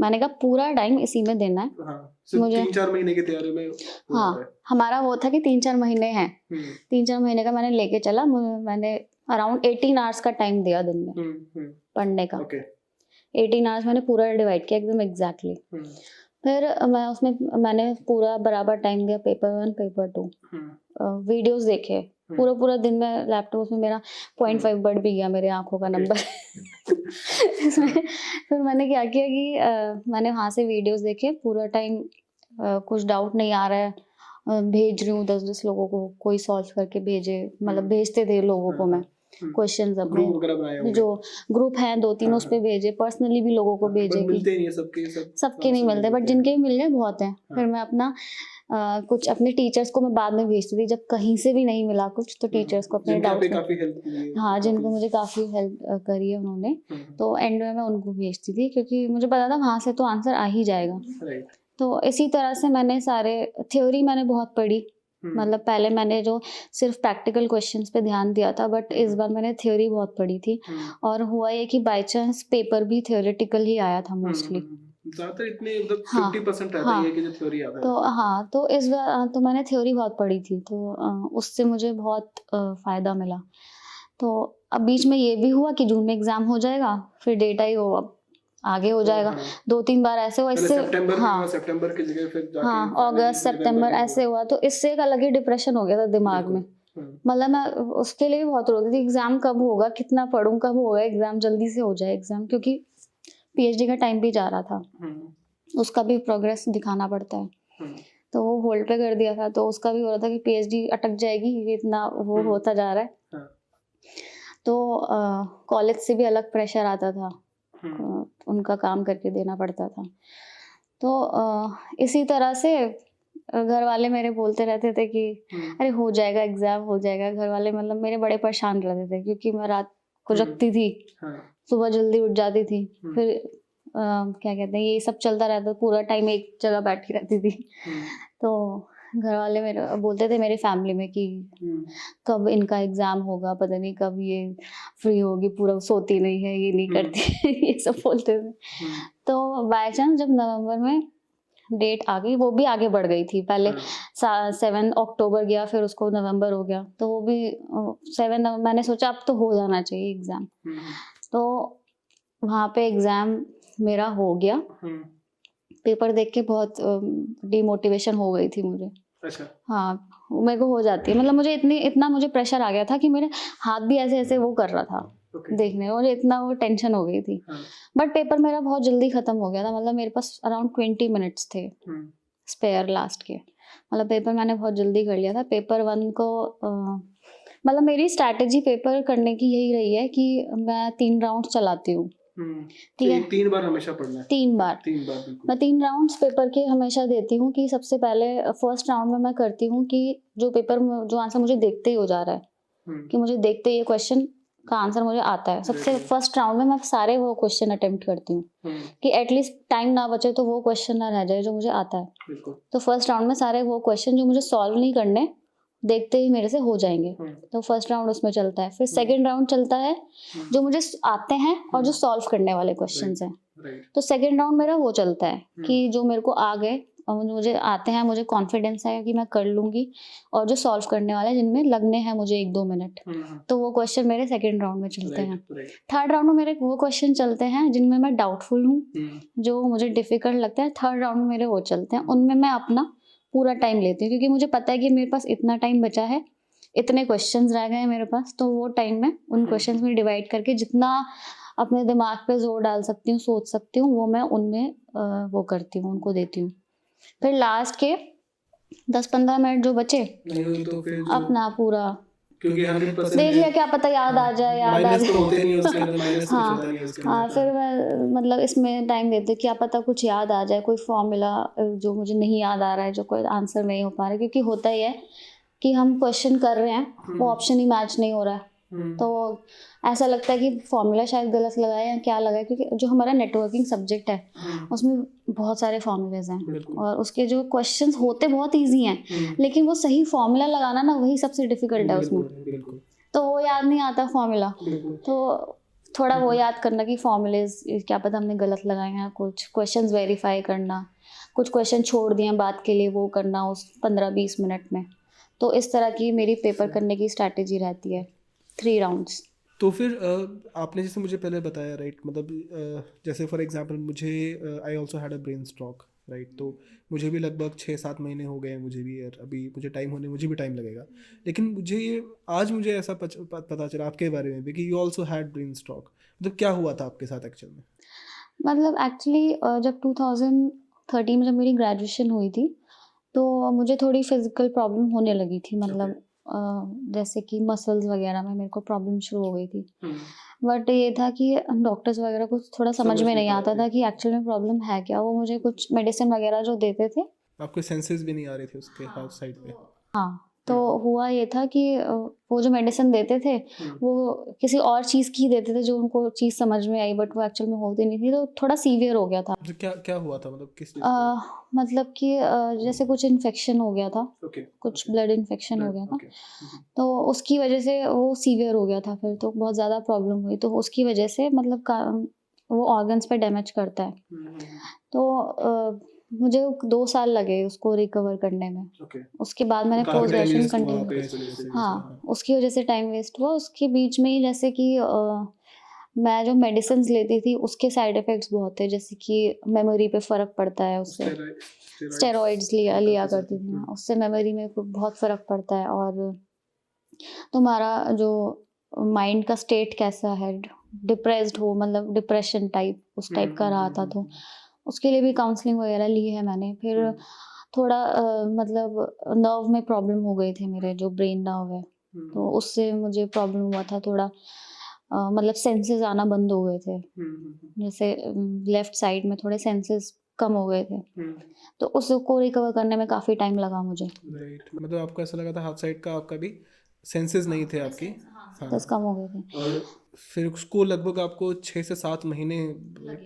मैंने कहा पूरा टाइम इसी में देना है। हाँ, सिर्फ मुझे 3-4 महीने की तैयारी में हाँ, हमारा वो था कि 3-4 महीने हैं। 3-4 महीने का मैंने लेके चला। मैंने अराउंड 18 आवर्स का टाइम दिया दिन में पढ़ने का। ओके। 18 आवर्स मैंने पूरा डिवाइड किया एकदम एग्जैक्टली। फिर मैंने पूरा बराबर टाइम दिया, पेपर 1 पेपर 2। वीडियोस देखे पूरा दिन में। लैपटॉप में मेरा 0.5 बढ़ भी गया मेरे आंखों का नंबर। इसमें फिर मैंने क्या किया कि मैंने वहाँ से वीडियोस देखे पूरा टाइम। कुछ डाउट नहीं आ रहा है, भेज रही हूँ 10-10 लोगों को, कोई सॉल्व करके भेजे, मतलब भेजते थे लोगों को मैं क्वेश्चंस अपने जो ग्रुप हैं 2-3 उस पे भेजे, पर्सनली भी लोगों को भेजे कि मिलते नहीं है सबके नहीं मिलते, बट जिनके भी मिल गए बहुत हैं। फिर मैं अपना कुछ अपने टीचर्स को मैं बाद में भेजती थी, जब कहीं से भी नहीं मिला कुछ तो टीचर्स को अपने डाउट काफी हेल्प की है। हाँ, जिनको मुझे काफ़ी हेल्प करी है उन्होंने, तो एंड में मैं उनको भेजती थी क्योंकि मुझे पता था वहाँ से तो आंसर आ ही जाएगा। तो इसी तरह से मैंने सारे थ्योरी मैंने बहुत पढ़ी। मतलब पहले मैंने जो सिर्फ प्रैक्टिकल क्वेश्चंस पे ध्यान दिया था, बट इस बार मैंने थ्योरी बहुत पढ़ी थी। और हुआ ये कि बाय चांस पेपर भी थ्योरेटिकल ही आया था मोस्टली। ज़्यादातर इतने मतलब 50% रहता है कि जो थ्योरी आता है। तो हाँ, तो इस बार तो मैंने थ्योरी बहुत पढ़ी थी, तो उससे मुझे बहुत फ़ायदा मिला। तो अब बीच में ये भी हुआ कि जून में एग्ज़ाम हो जाएगा, फिर डेट आई वो अब आगे हो जाएगा। 2-3 बार ऐसे हुआ, इससे सितंबर की जगह फिर जाके हाँ, अगस्त सितंबर ऐसे हुआ, तो इससे एक अलग ही डिप्रेशन हो गया था दिमाग में। मतलब मैं उसके लिए बहुत रोती थी, एग्ज़ाम कब होगा, कितना पढूं, कब होगा एग्ज़ाम, जल्दी से हो जाए एग्ज़ाम, क्योंकि पीएचडी का टाइम भी जा रहा था, उसका भी प्रोग्रेस दिखाना पड़ता है। तो वो होल्ड पे कर दिया था, तो उसका भी हो रहा था कि पीएचडी अटक जाएगी क्योंकि इतना वो होता जा रहा है। तो कॉलेज से भी अलग प्रेशर आता था, उनका काम करके देना पड़ता था। तो इसी तरह से घर वाले मेरे बोलते रहते थे कि अरे हो जाएगा एग्ज़ाम, हो जाएगा। घर वाले मतलब मेरे बड़े परेशान रहते थे क्योंकि मैं रात को जगती थी, सुबह जल्दी उठ जाती थी, फिर क्या कहते हैं, ये सब चलता रहता, पूरा टाइम एक जगह बैठी रहती थी। तो घर वाले मेरे बोलते थे मेरी फैमिली में कि कब इनका एग्ज़ाम होगा, पता नहीं कब ये फ्री होगी, पूरा सोती नहीं है, ये नहीं करती ये सब बोलते थे। तो बाय चांस जब नवंबर में डेट आ गई, वो भी आगे बढ़ गई थी। पहले 7 अक्टूबर गया, फिर उसको नवंबर हो गया, तो वो भी 7 मैंने सोचा अब तो हो जाना चाहिए एग्ज़ाम। तो वहाँ पे एग्ज़ाम मेरा हो गया। पेपर देख के बहुत डिमोटिवेशन हो गई थी मुझे। अच्छा। हाँ, मेरे को हो जाती है, मतलब मुझे इतना मुझे प्रेशर आ गया था कि मेरे हाथ भी ऐसे-ऐसे वो कर रहा था देखने में, मुझे इतना वो टेंशन हो गई थी। बट पेपर मेरा बहुत जल्दी ख़त्म हो गया था, मतलब मेरे पास अराउंड 20 मिनट्स थे स्पेयर लास्ट के। मतलब पेपर मैंने बहुत जल्दी कर लिया था। पेपर 1 को मतलब मेरी स्ट्रैटेजी पेपर करने की यही रही है कि मैं 3 राउंड चलाती हूँ। ठीक है, 3 बार हमेशा पढ़ना है। 3 बार मैं 3 राउंड्स पेपर के हमेशा देती हूँ कि सबसे पहले फर्स्ट राउंड में मैं करती हूँ कि जो आंसर मुझे देखते ही हो जा रहा है, कि मुझे देखते ही ये क्वेश्चन का आंसर मुझे आता है, सबसे फर्स्ट राउंड में मैं सारे वो क्वेश्चन अटेम्प्ट करती हूँ कि एटलीस्ट टाइम ना बचे तो वो क्वेश्चन ना रह जाए जो मुझे आता है। तो फर्स्ट राउंड में सारे वो क्वेश्चन जो मुझे सॉल्व नहीं करने, देखते ही मेरे से हो जाएंगे, तो फर्स्ट राउंड उसमें चलता है। फिर सेकंड राउंड चलता है जो मुझे आते हैं और जो सॉल्व करने वाले क्वेश्चंस हैं। तो सेकंड राउंड मेरा वो चलता है कि जो मेरे को आ गए और मुझे आते हैं, मुझे कॉन्फिडेंस है कि मैं कर लूँगी, और जो सॉल्व करने वाले जिनमें लगने हैं मुझे 1-2 मिनट, तो वो क्वेश्चन मेरे सेकंड राउंड में चलते हैं। थर्ड राउंड में मेरे वो क्वेश्चन चलते हैं जिनमें मैं डाउटफुल हूँ, जो मुझे डिफ़िकल्ट लगता है, थर्ड राउंड में मेरे वो चलते हैं। उनमें मैं अपना पूरा टाइम लेती हूँ क्योंकि मुझे पता है कि मेरे पास इतना टाइम बचा है, इतने क्वेश्चंस रह गए हैं मेरे पास, तो वो टाइम मैं उन क्वेश्चंस में डिवाइड करके जितना अपने दिमाग पे जोर डाल सकती हूँ, सोच सकती हूँ, वो मैं उनमें वो करती हूँ, उनको देती हूँ। फिर लास्ट के 10-15 मिनट जो बचे तो फिर अपना पूरा, क्योंकि 100% देख लिया, क्या पता याद आ जाए, तो होते नहीं उसके अंदर, माइनस हाँ होता नहीं उसके हाँ, अंदर। फिर मैं मतलब इसमें टाइम देती हूँ, क्या पता कुछ याद आ जाए, कोई फॉर्मूला जो मुझे नहीं याद आ रहा है, जो कोई आंसर नहीं हो पा रहा है, क्योंकि होता ही है कि हम क्वेश्चन कर रहे हैं, वो ऑप्शन ही मैच नहीं हो रहा है, तो ऐसा लगता है कि फॉर्मूला शायद गलत लगाया या क्या लगाया, क्योंकि जो हमारा नेटवर्किंग सब्जेक्ट है उसमें बहुत सारे फॉर्मूलेज हैं और उसके जो क्वेश्चंस होते बहुत ईजी हैं, लेकिन वो सही फॉर्मूला लगाना ना, वही सबसे डिफिकल्ट है उसमें, तो वो याद नहीं आता फॉर्मूला। तो थोड़ा वो हम्म, याद करना कि फॉर्मूलेज क्या पता हमने गलत लगाए हैं, कुछ क्वेश्चंस वेरीफाई करना, कुछ क्वेश्चन छोड़ दिए हैं बात के लिए, वो करना उस 15-20 मिनट में। तो इस तरह की मेरी पेपर सही। करने की स्ट्रैटेजी रहती है, 3 राउंड्स। तो फिर आपने जैसे मुझे पहले बताया राइट, मतलब जैसे फॉर एग्जांपल मुझे I also had a brain stroke right, तो मुझे भी लगभग 6-7 महीने हो गए हैं, मुझे भी यार अभी मुझे टाइम होने मुझे भी टाइम लगेगा। लेकिन मुझे ये आज मुझे ऐसा पता चला आपके बारे में भी कि you also had brain stroke, मतलब क्या हुआ था आपके साथ एक्चुअल में? मतलब एक्चुअली जब 2013 में जब मेरी ग्रेजुएशन हुई थी, तो मुझे थोड़ी फिज़िकल प्रॉब्लम होने लगी थी, ओके। मतलब जैसे कि मसल्स वगैरह में मेरे को प्रॉब्लम शुरू हो गई थी। हम्म। बट ये था कि डॉक्टर्स वगैरह को थोड़ा समझ समझ में नहीं नहीं पा आता रहे थे। था कि एक्चुअल में प्रॉब्लम है क्या। वो मुझे कुछ मेडिसिन वगैरह जो देते थे, आपके सेंसेस भी नहीं आ रहे थे उसके हाथ साइड पे? हाँ, तो हम्म। हुआ ये था कि वो जो मेडिसिन देते थे, हम्म। वो किसी और चीज़ की देते थे जो उनको चीज़ समझ में आई, बट वो एक्चुअल में होती नहीं थी, तो थोड़ा सीवियर हो गया था। तो क्या क्या हुआ था, मतलब किस चीज़ को? अ, मतलब कि जैसे कुछ इन्फेक्शन हो गया था, ओके। कुछ ओके। ब्लड इन्फेक्शन हो ब्लड। गया था, ओके। हम्म। तो उसकी वजह से वो सीवियर हो गया था फिर, तो बहुत ज़्यादा प्रॉब्लम हुई, तो उसकी वजह से मतलब का वो ऑर्गन्स पे डैमेज करता है। हम्म। तो मुझे 2 साल लगे उसको रिकवर करने में। ओके। उसके बाद तो मैंने काफ़ी पोस्ट टाइम ग्रेजुएशन वेस्ट हुआ आपका कंटिन्यू, इस वजह से भी, हाँ, हाँ। उसकी वजह से टाइम वेस्ट हुआ। उसके बीच में ही जैसे कि मैं जो मेडिसिन्स लेती थी उसके साइड इफ़ेक्ट्स बहुत थे, जैसे कि मेमोरी पे फ़र्क पड़ता है उससे। स्टेरॉइड्स स्टेरॉइड्स लिया की लिया काफ़ी करती ज़्यादा। थी मैं, उससे मेमोरी में बहुत फ़र्क पड़ता है, और तुम्हारा जो माइंड का स्टेट कैसा है, डिप्रेस्ड हो, मतलब डिप्रेशन टाइप, उस टाइप का रहा था, तो उसके लिए भी काउंसलिंग वगैरह ली है मैंने। फिर थोड़ा मतलब नर्व में प्रॉब्लम हो गए थे, मेरे जो ब्रेन नर्व है, तो उससे मुझे प्रॉब्लम हुआ था थोड़ा। मतलब सेंसेस आना बंद हो गए थे, जैसे लेफ्ट साइड में थोड़े सेंसेस कम हो गए थे, तो उसको रिकवर करने में काफ़ी टाइम लगा मुझे। राइट, मतलब आपको ऐसा लगा था हाफ साइड का आपका भी सेंसेस नहीं थे आपके? सेंसेस हाँ। कम हो गए थे। और फिर उसको लगभग आपको 6 से 7 महीने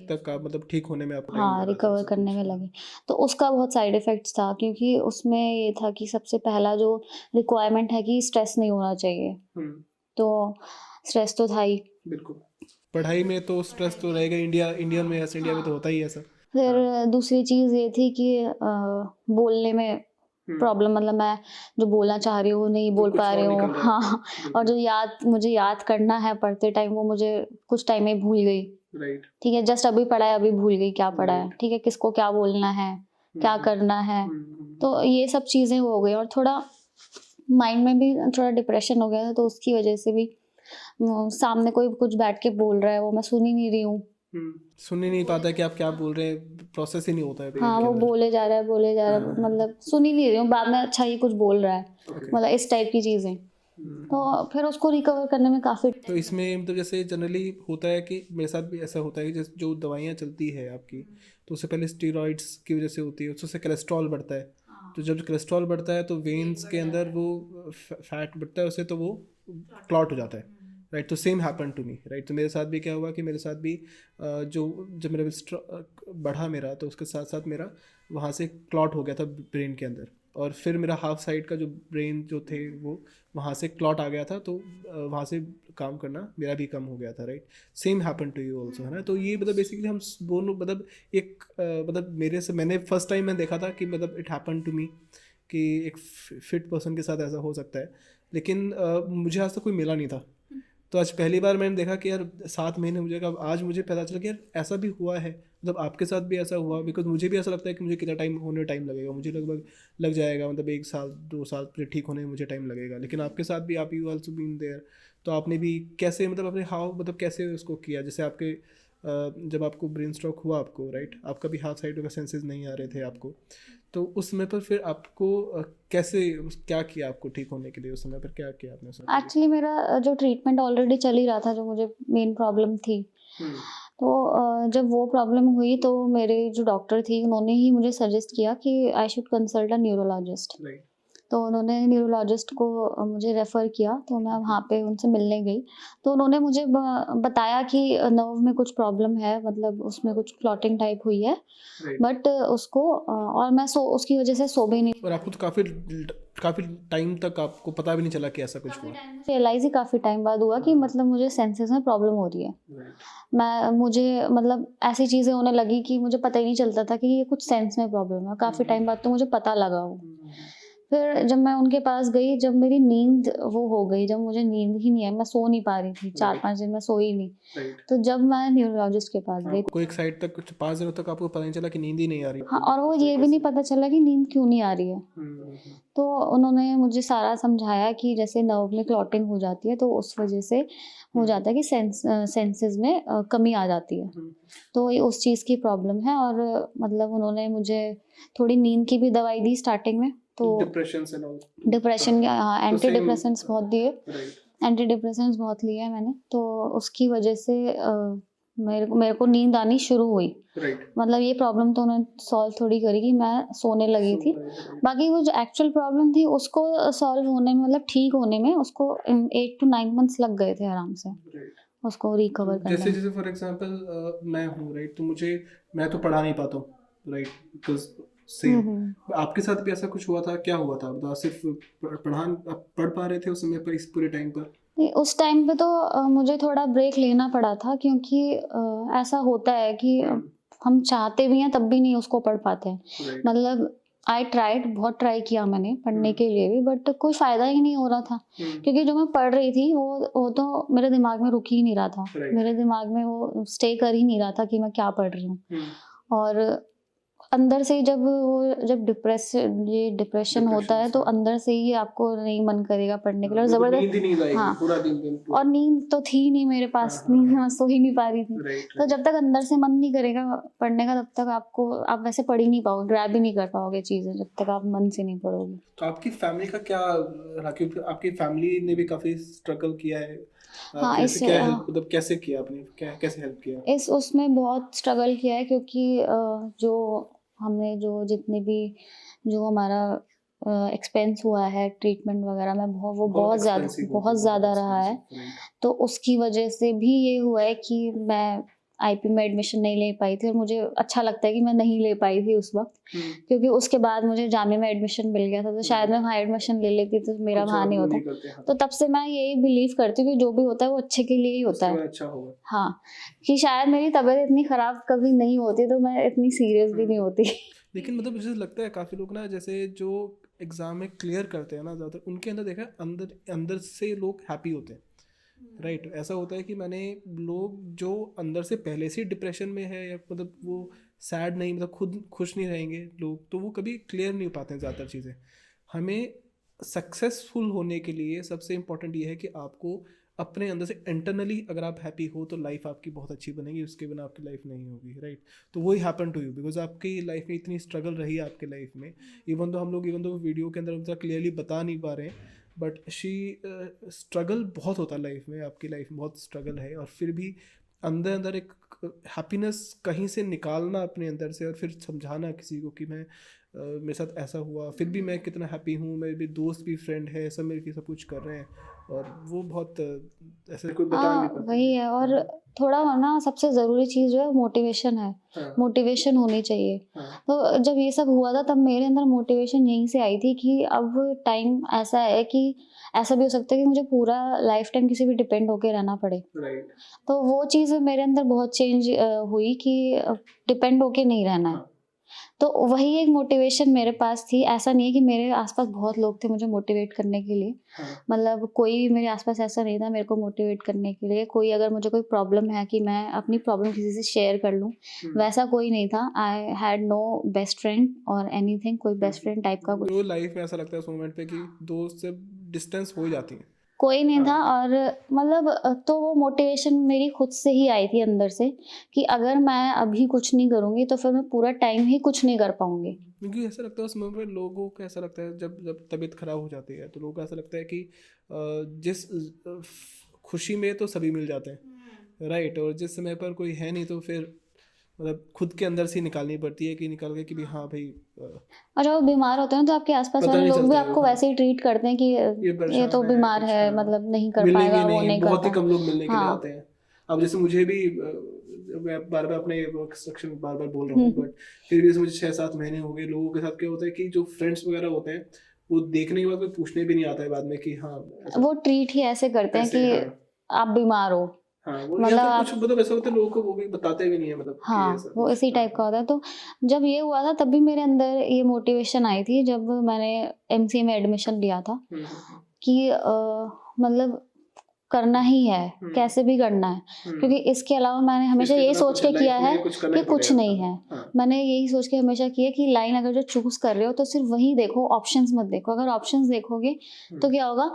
तक का मतलब ठीक होने में आपको टाइम हाँ, लगा था रिकवर सब करने कुछ, में हाँ। लगे। तो उसका बहुत साइड इफ़ेक्ट्स था, क्योंकि उसमें ये था कि सबसे पहला जो रिक्वायरमेंट है कि स्ट्रेस नहीं होना चाहिए, हम्म। तो स्ट्रेस तो था ही। बिल्कुल। पढ़ाई में तो स्ट्रेस तो रहेगा, इंडियन में ऐसा, इंडिया में तो होता ही है ऐसा। फिर हाँ। दूसरी चीज़ ये थी कि बोलने में हम्म। प्रॉब्लम, मतलब मैं जो बोलना चाह रही हूँ नहीं वो बोल कुछ पा और रही हूँ। निकल रहा है। हाँ, और बिल्कुल। जो मुझे याद करना है पढ़ते टाइम, वो मुझे कुछ टाइम में भूल गई। राइट। ठीक है, जस्ट अभी पढ़ा है, अभी भूल गई क्या पढ़ा है। राइट। ठीक है, किसको क्या बोलना है, क्या करना है, हम्म। तो ये सब चीज़ें हो गई, और थोड़ा माइंड में भी थोड़ा डिप्रेशन हो गया था, तो उसकी वजह से भी सामने कोई कुछ बैठ के बोल रहा है, वो मैं सुन ही नहीं रही हूँ। सुन ही नहीं पाता कि आप क्या बोल रहे हैं, प्रोसेस ही नहीं होता है ब्रेन हाँ, के वो अंदर। बोले जा रहा है, हाँ। मतलब सुन ही नहीं रही हूँ, बाद में अच्छा ये कुछ बोल रहा है, ओके। मतलब इस टाइप की चीज़ें। तो फिर उसको रिकवर करने में काफ़ी तो इसमें मतलब जैसे जनरली होता है कि मेरे साथ भी ऐसा होता है कि जैसे जो दवाइयाँ चलती है आपकी, तो उससे पहले स्टीरॉइड्स की वजह से होती है, उससे कोलेस्ट्रॉल बढ़ता है। तो जब कोलेस्ट्रॉल बढ़ता है तो वेन्स के अंदर वो फैट बढ़ता है उससे, तो वो क्लॉट हो जाता है। राइट, तो same happen to me. Right, तो मेरे साथ भी क्या हुआ कि मेरे साथ भी जो जब मेरा बढ़ा मेरा, तो उसके साथ साथ मेरा वहाँ से क्लॉट हो गया था ब्रेन के अंदर, और फिर मेरा हाफ साइड का जो ब्रेन जो थे वो वहाँ से क्लॉट आ गया था, तो वहाँ से काम करना मेरा भी कम हो गया था। Right, same happen to you also, है ना? तो ये मतलब बेसिकली हम दोनों मतलब एक मतलब मेरे से मैंने फर्स्ट टाइम मैं देखा था कि मतलब इट हैपन टू मी कि एक फिट पर्सन के साथ ऐसा हो सकता है, लेकिन मुझे आज तक कोई मिला नहीं था। तो आज पहली बार मैंने देखा कि यार 7 महीने मुझे कब, आज मुझे पता चला कि यार ऐसा भी हुआ है, मतलब आपके साथ भी ऐसा हुआ। बिकॉज मुझे भी ऐसा लगता है कि मुझे कितना टाइम होने में टाइम लगेगा, मुझे लगभग लग जाएगा, मतलब 1 साल 2 साल मुझे ठीक होने में मुझे टाइम लगेगा। लेकिन आपके साथ भी, आप यू ऑल्सो बीन देयर, तो आपने भी कैसे मतलब अपने हाउ मतलब कैसे उसको किया? जैसे आपके जब आपको ब्रेन स्ट्रोक हुआ आपको, राइट, आपका भी हाफ साइड का सेंसेस नहीं आ रहे थे आपको, तो उस समय पर फिर आपको कैसे क्या किया आपको ठीक होने के लिए? उस समय पर क्या किया आपने उस समय पर? एक्चुअली मेरा जो ट्रीटमेंट ऑलरेडी चल ही रहा था, जो मुझे मेन प्रॉब्लम थी, हम्म। तो जब वो प्रॉब्लम हुई, तो मेरे जो डॉक्टर थी उन्होंने ही मुझे सजेस्ट किया कि I should consult a neurologist. Right. तो उन्होंने न्यूरोलॉजिस्ट को मुझे रेफ़र किया, तो मैं वहाँ पे उनसे मिलने गई। तो उन्होंने मुझे बताया कि नर्व में कुछ प्रॉब्लम है, मतलब उसमें कुछ क्लॉटिंग टाइप हुई है, राइट। बट उसको और मैं उसकी वजह से सो भी नहीं। और आपको तो काफ़ी काफ़ी टाइम तक आपको पता भी नहीं चला कि ऐसा कुछ हुआ? रियलाइज़ ही काफ़ी टाइम बाद हुआ कि मतलब मुझे सेंसेस में प्रॉब्लम हो रही है। मुझे मतलब ऐसी चीज़ें होने लगी कि मुझे पता ही नहीं चलता था कि ये कुछ सेंस में प्रॉब्लम है। काफ़ी टाइम बाद तो मुझे पता लगा वो। फिर जब मैं उनके पास गई, जब मेरी नींद वो हो गई, जब मुझे नींद ही नहीं आई, मैं सो नहीं पा रही थी, 4-5 दिन मैं सोई नहीं। राइट। तो जब मैं न्यूरोलॉजिस्ट के पास गई, आपको एक साइड तक कुछ 5 दिनों तक आपको पता नहीं चला कि नींद ही नहीं आ रही? हाँ, और वो ये भी नहीं पता चला कि नींद क्यों नहीं आ रही है। तो उन्होंने मुझे सारा समझाया कि जैसे नर्व में क्लॉटिंग हो जाती है, तो उस वजह से हो जाता है कि सेंसेस में कमी आ जाती है। तो ये उस चीज़ की प्रॉब्लम है, और मतलब उन्होंने मुझे थोड़ी नींद की भी दवाई दी स्टार्टिंग में। तो डिप्रेशन एंड ऑल? डिप्रेशन के एंटी डिप्रेसेंट्स बहुत दिए, राइट। एंटी डिप्रेसेंट्स बहुत लिए हैं मैंने। तो उसकी वजह से मेरे को नींद आनी शुरू हुई। राइट। मतलब ये प्रॉब्लम तो उन्होंने सॉल्व थोड़ी करी कि मैं सोने लगी थी। बाकी वो जो एक्चुअल प्रॉब्लम थी उसको सॉल्व होने में, मतलब ठीक होने में, उसको 8 to 9 मंथ्स लग गए थे आराम से उसको रिकवर करने जैसे में। जैसे फॉर एग्जांपल मैं हूँ, राइट, तो मैं तो पढ़ा नहीं पाता हूँ, राइट, बिकॉज सेम आपके साथ भी ऐसा कुछ हुआ था? क्या हुआ था? आप सिर्फ आप पढ़ पा रहे थे उस समय पर, इस पूरे टाइम पर? नहीं, उस टाइम पे तो मुझे थोड़ा ब्रेक लेना पड़ा था, क्योंकि ऐसा होता है कि हम चाहते भी हैं तब भी नहीं उसको पढ़ पाते हैं। राइट। मतलब आई ट्राइड, बहुत ट्राई किया मैंने पढ़ने के लिए भी, बट कोई फ़ायदा ही नहीं हो रहा था। क्योंकि जो मैं पढ़ रही थी वो तो मेरे दिमाग में रुक ही नहीं रहा था। राइट। मेरे दिमाग में वो स्टे कर ही नहीं रहा था कि मैं क्या पढ़ रही हूँ। और अंदर से जब ये डिप्रेशन होता है, तो अंदर से ही आपको नहीं मन करेगा पढ़ने के लिए, और नींद ज़बरदस्त। ही नहीं आएगी हाँ, पूरा दिन और नींद तो थी नहीं मेरे पास, नींद मैं सो ही नहीं पा रही थी। राइट। तो जब तक अंदर से मन नहीं करेगा पढ़ने का, तब तक आप वैसे पढ़ ही नहीं पाओगे, ग्रैब ही नहीं कर पाओगे चीज़ें, जब तक आप मन से नहीं पढ़ोगे। तो आपकी फैमिली का क्या रहा? क्योंकि आपकी फैमिली ने भी काफी स्ट्रगल किया है। हाँ, कैसे इस क्या हेल्प, मतलब कैसे किया आपने, कैसे हेल्प किया? इस उसमें बहुत स्ट्रगल किया है, क्योंकि जितने भी जो हमारा एक्सपेंस हुआ है ट्रीटमेंट वगैरह में, वो बहुत बहुत ज़्यादा रहा है। expensive, right? तो उसकी वजह से भी ये हुआ है कि मैं आईपी में एडमिशन नहीं ले पाई थी, और मुझे अच्छा लगता है कि मैं नहीं ले पाई थी उस वक़्त, क्योंकि उसके बाद मुझे जामिया में एडमिशन मिल गया था, तो शायद मैं वहाँ एडमिशन ले लेती तो मेरा कुछ वहाँ आप नहीं वो होता। नहीं करते, हाँ। तो तब से मैं यही बिलीव करती हूँ कि जो भी होता है वो अच्छे के लिए ही होता उसके है। बाद अच्छा होगा। हाँ, कि शायद मेरी तबीयत इतनी ख़राब कभी नहीं होती, तो मैं इतनी सीरियस भी नहीं होती। लेकिन मतलब मुझे लगता है काफ़ी लोग ना, जैसे जो एग्ज़ाम में क्लियर करते हैं ना ज़्यादातर, उनके अंदर देखा है अंदर अंदर से लोग हैप्पी होते हैं, राइट। ऐसा होता है कि मैंने लोग जो अंदर से पहले से डिप्रेशन में है, या मतलब वो सैड नहीं, मतलब खुद खुश नहीं रहेंगे लोग, तो वो कभी क्लियर नहीं हो पाते हैं ज़्यादातर चीज़ें। हमें सक्सेसफुल होने के लिए सबसे इम्पोर्टेंट ये है कि आपको अपने अंदर से इंटरनली अगर आप हैप्पी हो तो लाइफ आपकी बहुत अच्छी बनेगी, उसके बिना आपकी लाइफ नहीं होगी, राइट। तो वही हैपन टू यू, बिकॉज आपकी लाइफ में इतनी स्ट्रगल रही है आपके लाइफ में, इवन तो वीडियो के अंदर उनका क्लियरली बता नहीं पा रहे हैं, बट स्ट्रगल बहुत होता है लाइफ में, आपकी लाइफ में बहुत स्ट्रगल है, और फिर भी अंदर अंदर एक हैप्पीनेस कहीं से निकालना अपने अंदर से, और फिर समझाना किसी को कि मेरे साथ ऐसा हुआ, फिर भी मैं कितना हैप्पी हूँ, मेरे भी दोस्त भी फ्रेंड है, सब मेरे सब कुछ कर रहे हैं, और वो बहुत ऐसे कोई बता नहीं पाता। वही है, और थोड़ा ना सबसे ज़रूरी चीज़ जो है मोटिवेशन है। मोटिवेशन होनी चाहिए। तो जब ये सब हुआ था, तब मेरे अंदर मोटिवेशन यहीं से आई थी कि अब टाइम ऐसा है कि ऐसा भी हो सकता है कि मुझे पूरा लाइफ टाइम किसी भी डिपेंड होके रहना पड़े। राइट। तो वो चीज़ मेरे अंदर बहुत चेंज हुई कि डिपेंड होके नहीं रहना है। तो वही एक मोटिवेशन मेरे पास थी। ऐसा नहीं है कि मेरे आसपास बहुत लोग थे मुझे मोटिवेट करने के लिए। मतलब कोई मेरे आसपास ऐसा नहीं था मेरे को मोटिवेट करने के लिए। कोई अगर मुझे कोई प्रॉब्लम है कि मैं अपनी प्रॉब्लम किसी से शेयर कर लूँ, वैसा कोई नहीं था। I had no best friend और एनीथिंग, कोई बेस्ट फ्रेंड टाइप का जो लाइफ में ऐसा लगता है उस मोमेंट पे कि दोस्त से डिस्टेंस हो जाती है, कोई नहीं था। और मतलब तो वो मोटिवेशन मेरी खुद से ही आई थी अंदर से कि अगर मैं अभी कुछ नहीं करूँगी तो फिर मैं पूरा टाइम ही कुछ नहीं कर पाऊँगी। क्योंकि ऐसा लगता है उस मोमेंट पे लोगों को ऐसा लगता है, जब जब तबीयत खराब हो जाती है तो लोगों को ऐसा लगता है कि जिस खुशी में तो सभी मिल जाते हैं, राइट, और जिस समय पर कोई है नहीं तो फिर मतलब खुद के अंदर से निकालनी पड़ती है कि निकाल के कि भी हाँ भाई। और जब आप बीमार होते हैं तो आपके आसपास पता वाले नहीं लोग भी चलता है, आपको हाँ। वैसे ही ट्रीट करते हैं कि ये तो बीमार है, मतलब नहीं कर मिलेंगे पाएगा, वो नहीं, नहीं बहुत ही करता। कम लोग मिलने के लिए हाँ। आते हैं। अब जैसे मुझे भी मैं बार बार अपने सेक्शन बार बार बोल रहा हूँ, बट फिर भी जैसे मुझे 6-7 महीने हो गए, लोगों के साथ क्या होता है कि जो फ्रेंड्स वगैरह होते हैं वो देखने के बाद कोई पूछने भी नहीं आता है बाद में कि हाँ ऐसा वो ट्रीट ही ऐसे करते हैं ऐसे, कि हाँ आप बीमार हो, हाँ, वो या मतलब फिर आप, कुछ मतलब ऐसा होता है लोगों को वो भी बताते भी नहीं है मतलब कि हाँ ऐसा वो कुछ, इसी हाँ टाइप का होता है। तो जब ये हुआ था तब भी मेरे अंदर ये मोटिवेशन आई थी जब मैंने एमसीए में एडमिशन लिया था कि मतलब करना ही है, कैसे भी करना है, क्योंकि इसके अलावा मैंने हमेशा इसके यही बिना सोच कुछ के लाइफ किया है में कुछ करना कि ही कुछ पड़ेगा, नहीं है। हाँ मैंने यही सोच के हमेशा किया कि लाइन अगर जो चूज कर रहे हो तो सिर्फ वही देखो, ऑप्शंस मत देखो। अगर ऑप्शंस देखोगे तो क्या होगा,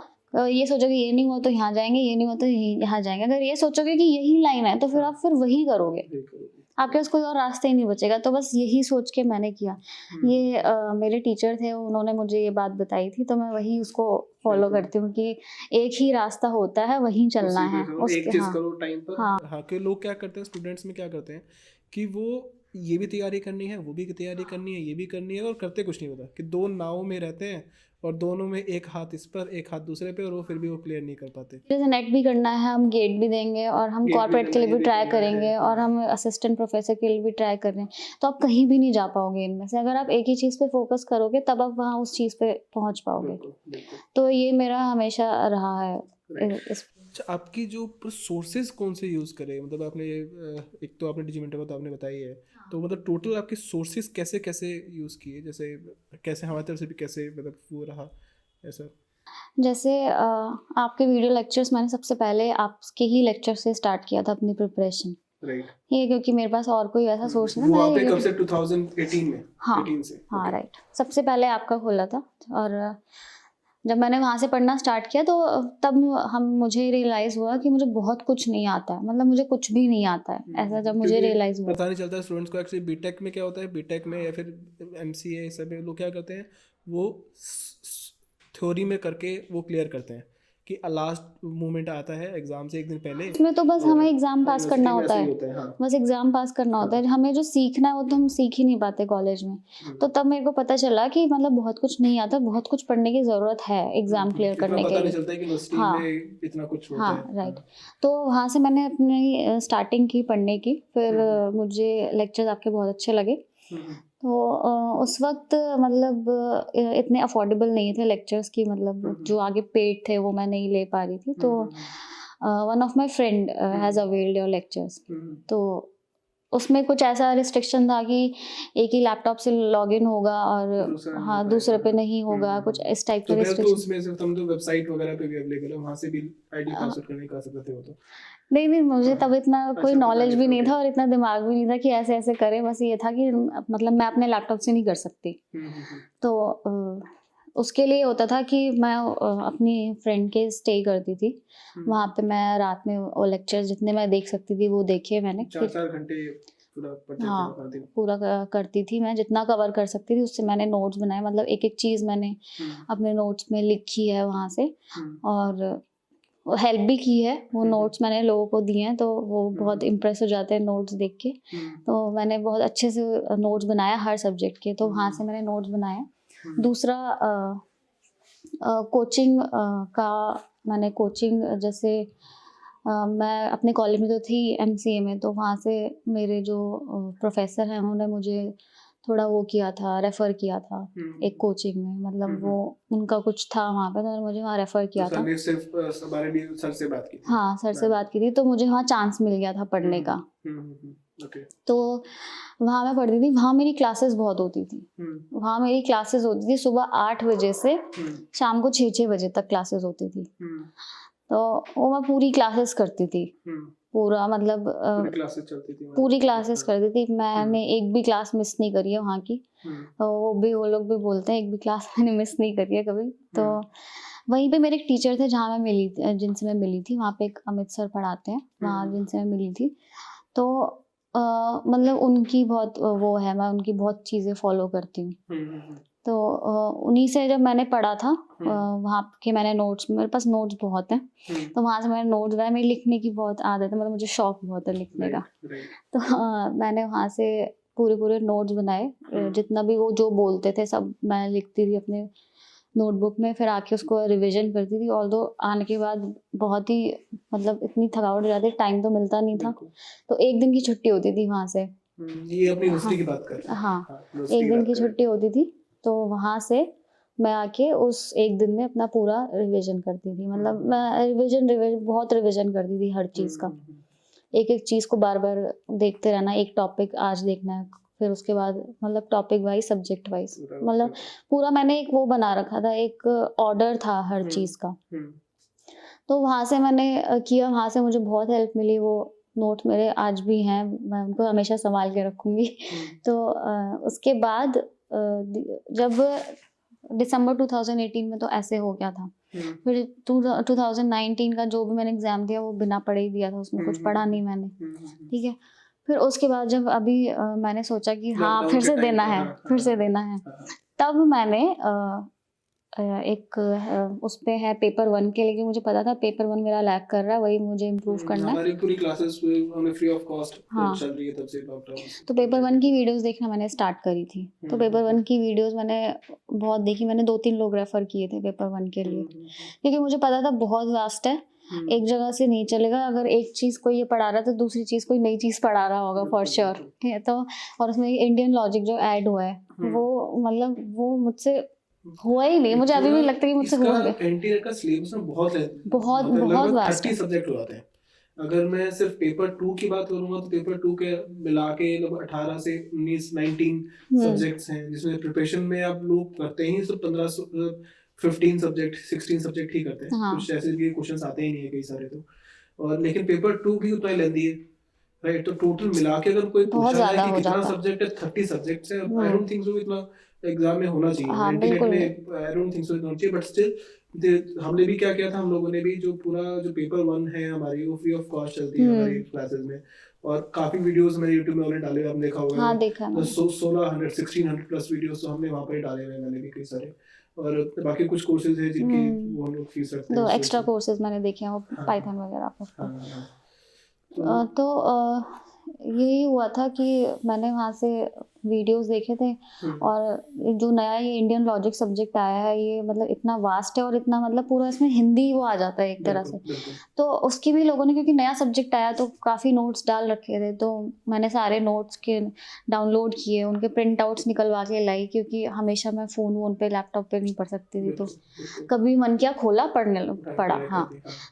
ये सोचोगे ये नहीं हुआ तो यहाँ जाएंगे, ये नहीं हुआ तो यहाँ जाएंगे। अगर ये सोचोगे कि यही लाइन है तो फिर आप फिर वही करोगे, आपके पास कोई और रास्ता ही नहीं बचेगा। तो बस यही सोच के मैंने किया। ये मेरे टीचर थे, उन्होंने मुझे ये बात बताई थी, तो मैं वही उसको फॉलो करती हूँ कि एक ही रास्ता होता है, वहीं चलना है एक उसके। चीज हाँ करो टाइम पर। हाँ हाँ कि लोग क्या करते हैं, स्टूडेंट्स में क्या करते हैं कि वो ये भी तैयारी करनी है, वो भी तैयारी करनी है, ये भी करनी है, और करते कुछ नहीं होता कि दो नाव में रहते हैं और दोनों में एक हाथ इस पर एक हाथ दूसरे पे, और वो फिर भी वो क्लियर नहीं कर पाते। जैसे नेट भी करना है, हम गेट भी देंगे और हम गेट भी कॉर्पोरेट के देना, लिए ये भी भी ट्राई करना है, करेंगे और हाँ हम असिस्टेंट प्रोफेसर के लिए भी ट्राई कर रहे हैं, तो आप कहीं भी नहीं जा पाओगे इनमें से। अगर आप एक ही चीज़ पे फोकस करोगे तब आप वहाँ उस चीज़ पे पहुँच पाओगे। बिल्कुल बिल्कुल। तो ये मेरा हमेशा रहा है इस। अच्छा, आपकी जो सोर्सेज कौन से यूज़ करें, मतलब आपने एक तो आपने डिजिटल का तो आपने बताई है, तो मतलब टोटल आपके सोर्सेज कैसे कैसे यूज़ किए, जैसे कैसे हमारी तरफ से भी कैसे मतलब वो रहा ऐसा। जैसे आपके वीडियो लेक्चर्स मैंने सबसे पहले आपके ही लेक्चर से स्टार्ट किया था अपनी प्रिपरेशन। राइट, ये क्योंकि मेरे पास और कोई ऐसा सोर्स नहीं था, वो मैं आपने कब से, यूट्यूब। 2018 में? हाँ 18 से, हाँ ओके। राइट, सबसे पहले आपका खोला था। और जब मैंने वहाँ से पढ़ना स्टार्ट किया तो तब मुझे रियलाइज़ हुआ कि मुझे बहुत कुछ नहीं आता है, मतलब मुझे कुछ भी नहीं आता है, ऐसा जब मुझे क्योंकि रियलाइज़ हुआ। पता नहीं चलता स्टूडेंट्स को एक्चुअली बीटेक में क्या होता है, बीटेक में या फिर एमसीए सब में लोग क्या करते हैं, वो थ्योरी में करके वो क्लियर करते हैं कि लास्ट मोमेंट आता है एग्जाम से एक दिन पहले, इसमें तो बस हमें एग्ज़ाम पास यूनिवर्सिटी करना में होता ऐसे ही है, होता है, हाँ बस एग्ज़ाम पास करना होता है। हमें जो सीखना है वो तो हम सीख ही नहीं पाते कॉलेज में। तो तब मेरे को पता चला कि मतलब बहुत कुछ नहीं आता, बहुत कुछ पढ़ने की ज़रूरत है एग्ज़ाम क्लियर इतना करने पता के नहीं लिए। चलता है कि यूनिवर्सिटी हाँ में इतना कुछ होता हाँ है, राइट। तो वहाँ से मैंने अपनी स्टार्टिंग की पढ़ने की। फिर मुझे लेक्चर्स आपके बहुत अच्छे लगे। तो उस वक्त मतलब इतने अफोर्डेबल नहीं थे लेक्चर्स की, मतलब जो आगे पेड थे वो मैं नहीं ले पा रही थी। तो one of my friend has availed your lectures. तो उसमें कुछ ऐसा रिस्ट्रिक्शन था कि एक ही लैपटॉप से लॉगिन होगा और दूसरा नहीं हाँ हो दूसरे पे पाएगा, नहीं होगा, कुछ इस टाइप का तो फिर तो रिस्ट्रिक्शन। उसमें से तुम तो वेबसाइट वगैरह पे भी अवेलेबल है, वहां से भी आईडी पासवर्ड करने का सकते हो तो। नहीं नहीं, मुझे तब इतना कोई अच्छा, पता नॉलेज नहीं भी था, नहीं ओके। था और इतना दिमाग भी नहीं था कि ऐसे ऐसे करें। बस ये था कि मतलब मैं अपने लैपटॉप से नहीं कर सकती। तो उसके लिए होता था कि मैं अपनी फ्रेंड के स्टे करती थी वहाँ पे। मैं रात में वो लेक्चर्स जितने मैं देख सकती थी वो देखे मैंने। 4 घंटे पूरा पढ़ते थे हाँ हर दिन। पूरा करती थी मैं, जितना कवर कर सकती थी उससे मैंने नोट्स बनाए। मतलब एक एक चीज़ मैंने अपने नोट्स में लिखी है वहाँ से, और हेल्प भी की है। वो नोट्स मैंने लोगों को दिए हैं तो वो बहुत इम्प्रेस हो जाते हैं नोट्स देख के। तो मैंने बहुत अच्छे से नोट्स बनाया हर सब्जेक्ट के, तो वहाँ से मैंने नोट्स बनाया। दूसरा कोचिंग का मैंने कोचिंग जैसे मैं अपने कॉलेज में तो थी एमसीए में, तो वहाँ से मेरे जो प्रोफेसर हैं उन्होंने मुझे थोड़ा वो किया था, रेफ़र किया था एक कोचिंग में। मतलब वो उनका कुछ था वहाँ पे, तो उन्होंने मुझे वहाँ रेफ़र किया तो था। सर ने सिर्फ हमारे भी सर से बात की थी? हाँ सर से बात की थी, तो मुझे वहाँ चांस मिल गया था पढ़ने का। ओके। तो वहाँ मैं पढ़ती थी, वहाँ मेरी क्लासेस बहुत होती थी। वहाँ मेरी क्लासेस होती थी सुबह 8 बजे से शाम को 6 बजे तक क्लासेस होती थी। तो वो मैं पूरी क्लासेस करती थी, पूरा मतलब पूरी क्लासेस चलती थी, पूरी क्लासेस करती थी। मैंने एक भी क्लास मिस नहीं करी है वहाँ की। तो वो लोग भी बोलते हैं एक भी क्लास मैंने मिस नहीं करी है कभी। तो वहीं पे मेरे एक टीचर थे जहाँ मैं मिली थी, जिनसे मैं मिली थी वहाँ पे एक अमित सर पढ़ाते हैं, वहाँ जिनसे मैं मिली थी। तो मतलब उनकी बहुत वो है, मैं उनकी बहुत चीज़ें फॉलो करती हूँ। तो उन्हीं से जब मैंने पढ़ा था वहाँ के मैंने नोट्स, मेरे पास नोट्स बहुत हैं, तो वहाँ से मैंने नोट्स बनाए। मेरी लिखने की बहुत आदत है, मतलब मुझे शौक बहुत है लिखने का। तो मैंने वहाँ से पूरे नोट्स बनाए, जितना भी वो जो बोलते थे सब मैं लिखती थी अपने नोटबुक में। फिर आके उसको रिविजन करती थी। ऑल्दो आने के बाद बहुत ही मतलब इतनी थकावट हो जाती, टाइम तो मिलता नहीं था। तो एक दिन की छुट्टी होती थी वहाँ से। ये अपनी यूनिवर्सिटी की बात कर रहे हैं? हाँ यूनिवर्सिटी एक की दिन बात की करें। छुट्टी होती थी, तो वहाँ से मैं आके उस एक दिन में अपना पूरा रिवीजन करती थी। मतलब मैं बहुत रिवीजन करती थी हर चीज़ का। एक-एक चीज़ को बार-बार देखते रहना, एक टॉपिक आज देखना है, फिर उसके बाद मतलब टॉपिक वाइज़, सब्जेक्ट वाइज़, मतलब पूरा मैंने एक वो बना रखा था, एक ऑर्डर था हर चीज़ का। तो वहाँ से मैंने किया, वहाँ से मुझे बहुत हेल्प मिली। वो नोट मेरे आज भी हैं, मैं उनको हमेशा सँभाल के रखूँगी। तो उसके बाद जब दिसंबर 2018 में तो ऐसे हो गया था। फिर 2019 का जो भी मैंने एग्ज़ाम दिया वो बिना पढ़े ही दिया था, उसमें कुछ पढ़ा नहीं मैंने, ठीक है। फिर उसके बाद जब अभी मैंने सोचा कि हाँ, फिर से देना है, फिर से देना है, तब मैंने एक उस पे है पेपर 1 के लिए, मुझे पता था पेपर 1 मेरा लैग कर रहा है, वही मुझे इम्प्रूव करना है। हमारी पूरी क्लासेस हमें फ्री ऑफ कॉस्ट हाँ। चल रही है तब से लॉकडाउन से। तो पेपर 1 की वीडियोस देखना मैंने स्टार्ट करी थी। तो पेपर 1 की वीडियोस मैंने बहुत देखी, मैंने 2-3 लोग रेफर किए थे पेपर 1 के लिए, क्योंकि मुझे पता था बहुत वास्ट है, एक जगह से नहीं चलेगा। अगर एक चीज़ कोई ये पढ़ा रहा है तो दूसरी चीज़ कोई नई चीज़ पढ़ा रहा होगा फॉर श्योर, ठीक है। तो और उसमें इंडियन लॉजिक जो ऐड हुआ है वो मतलब वो मुझसे हुआ ही नहीं, मुझे अभी भी लगता है कि मुझसे हुआ नहीं। एनटीए का सिलेबस में बहुत बहुत वास्ट है। 30 सब्जेक्ट हो जाते हैं। अगर मैं सिर्फ पेपर 2 की बात करूंगा तो पेपर 2 के मिला के लगभग 18 से 19 सब्जेक्ट्स हैं, जिसमें प्रिपरेशन में आप लोग करते ही सिर्फ 15 सब्जेक्ट 16 सब्जेक्ट ही करते हैं। हाँ। कुछ ऐसे भी क्वेश्चंस आते ही नहीं है कई सारे तो। और लेकिन पेपर 2 भी उतना लेंदी है, राइट। तो टोटल मिला के अगर कोई बहुत पूछा जाए ज़्यादा कि हो कितना जाता है। सब्जेक्ट है, 30 सब्जेक्ट्स है। आई डोंट थिंक सो इतना एग्जाम में होना चाहिए। हाँ, 98 बिल्कुल में नहीं। आई डोंट थिंक सो इतना होना चाहिए, बट स्टिल हमने भी क्या किया था, हम लोगों ने भी जो पूरा जो पेपर 1 है हमारी वो फ्री ऑफ कॉस्ट चलती है हमारी क्लासेस में। और काफी वीडियोस मैंने YouTube में ऑलरेडी डाले हुए, आपने देखा होगा। हाँ, देखा मैंने। 1600 प्लस वीडियोस तो हमने वहाँ पर ही डाले हुए हैं, मैंने भी कई सारे। और बाकी कुछ कोर्सेज हैं जिनकी वो हम लोग फीस रखते हैं। 2 एक्स्ट्रा कोर्सेज मैंने देखे हैं, वो पाइथन वगैरह पर। तो यही हुआ था कि मैंने वहाँ से वीडियोस देखे थे, और जो नया ये इंडियन लॉजिक सब्जेक्ट आया है ये मतलब इतना वास्ट है और इतना मतलब पूरा इसमें हिंदी वो आ जाता है एक तरह से। तो उसकी भी लोगों ने, क्योंकि नया सब्जेक्ट आया तो काफ़ी नोट्स डाल रखे थे, तो मैंने सारे नोट्स के डाउनलोड किए, उनके प्रिंट आउट्स निकलवा के लाई, क्योंकि हमेशा मैं फ़ोन पे लैपटॉप पे नहीं पढ़ सकती थी। तो कभी मन किया खोला, पढ़ा। हाँ,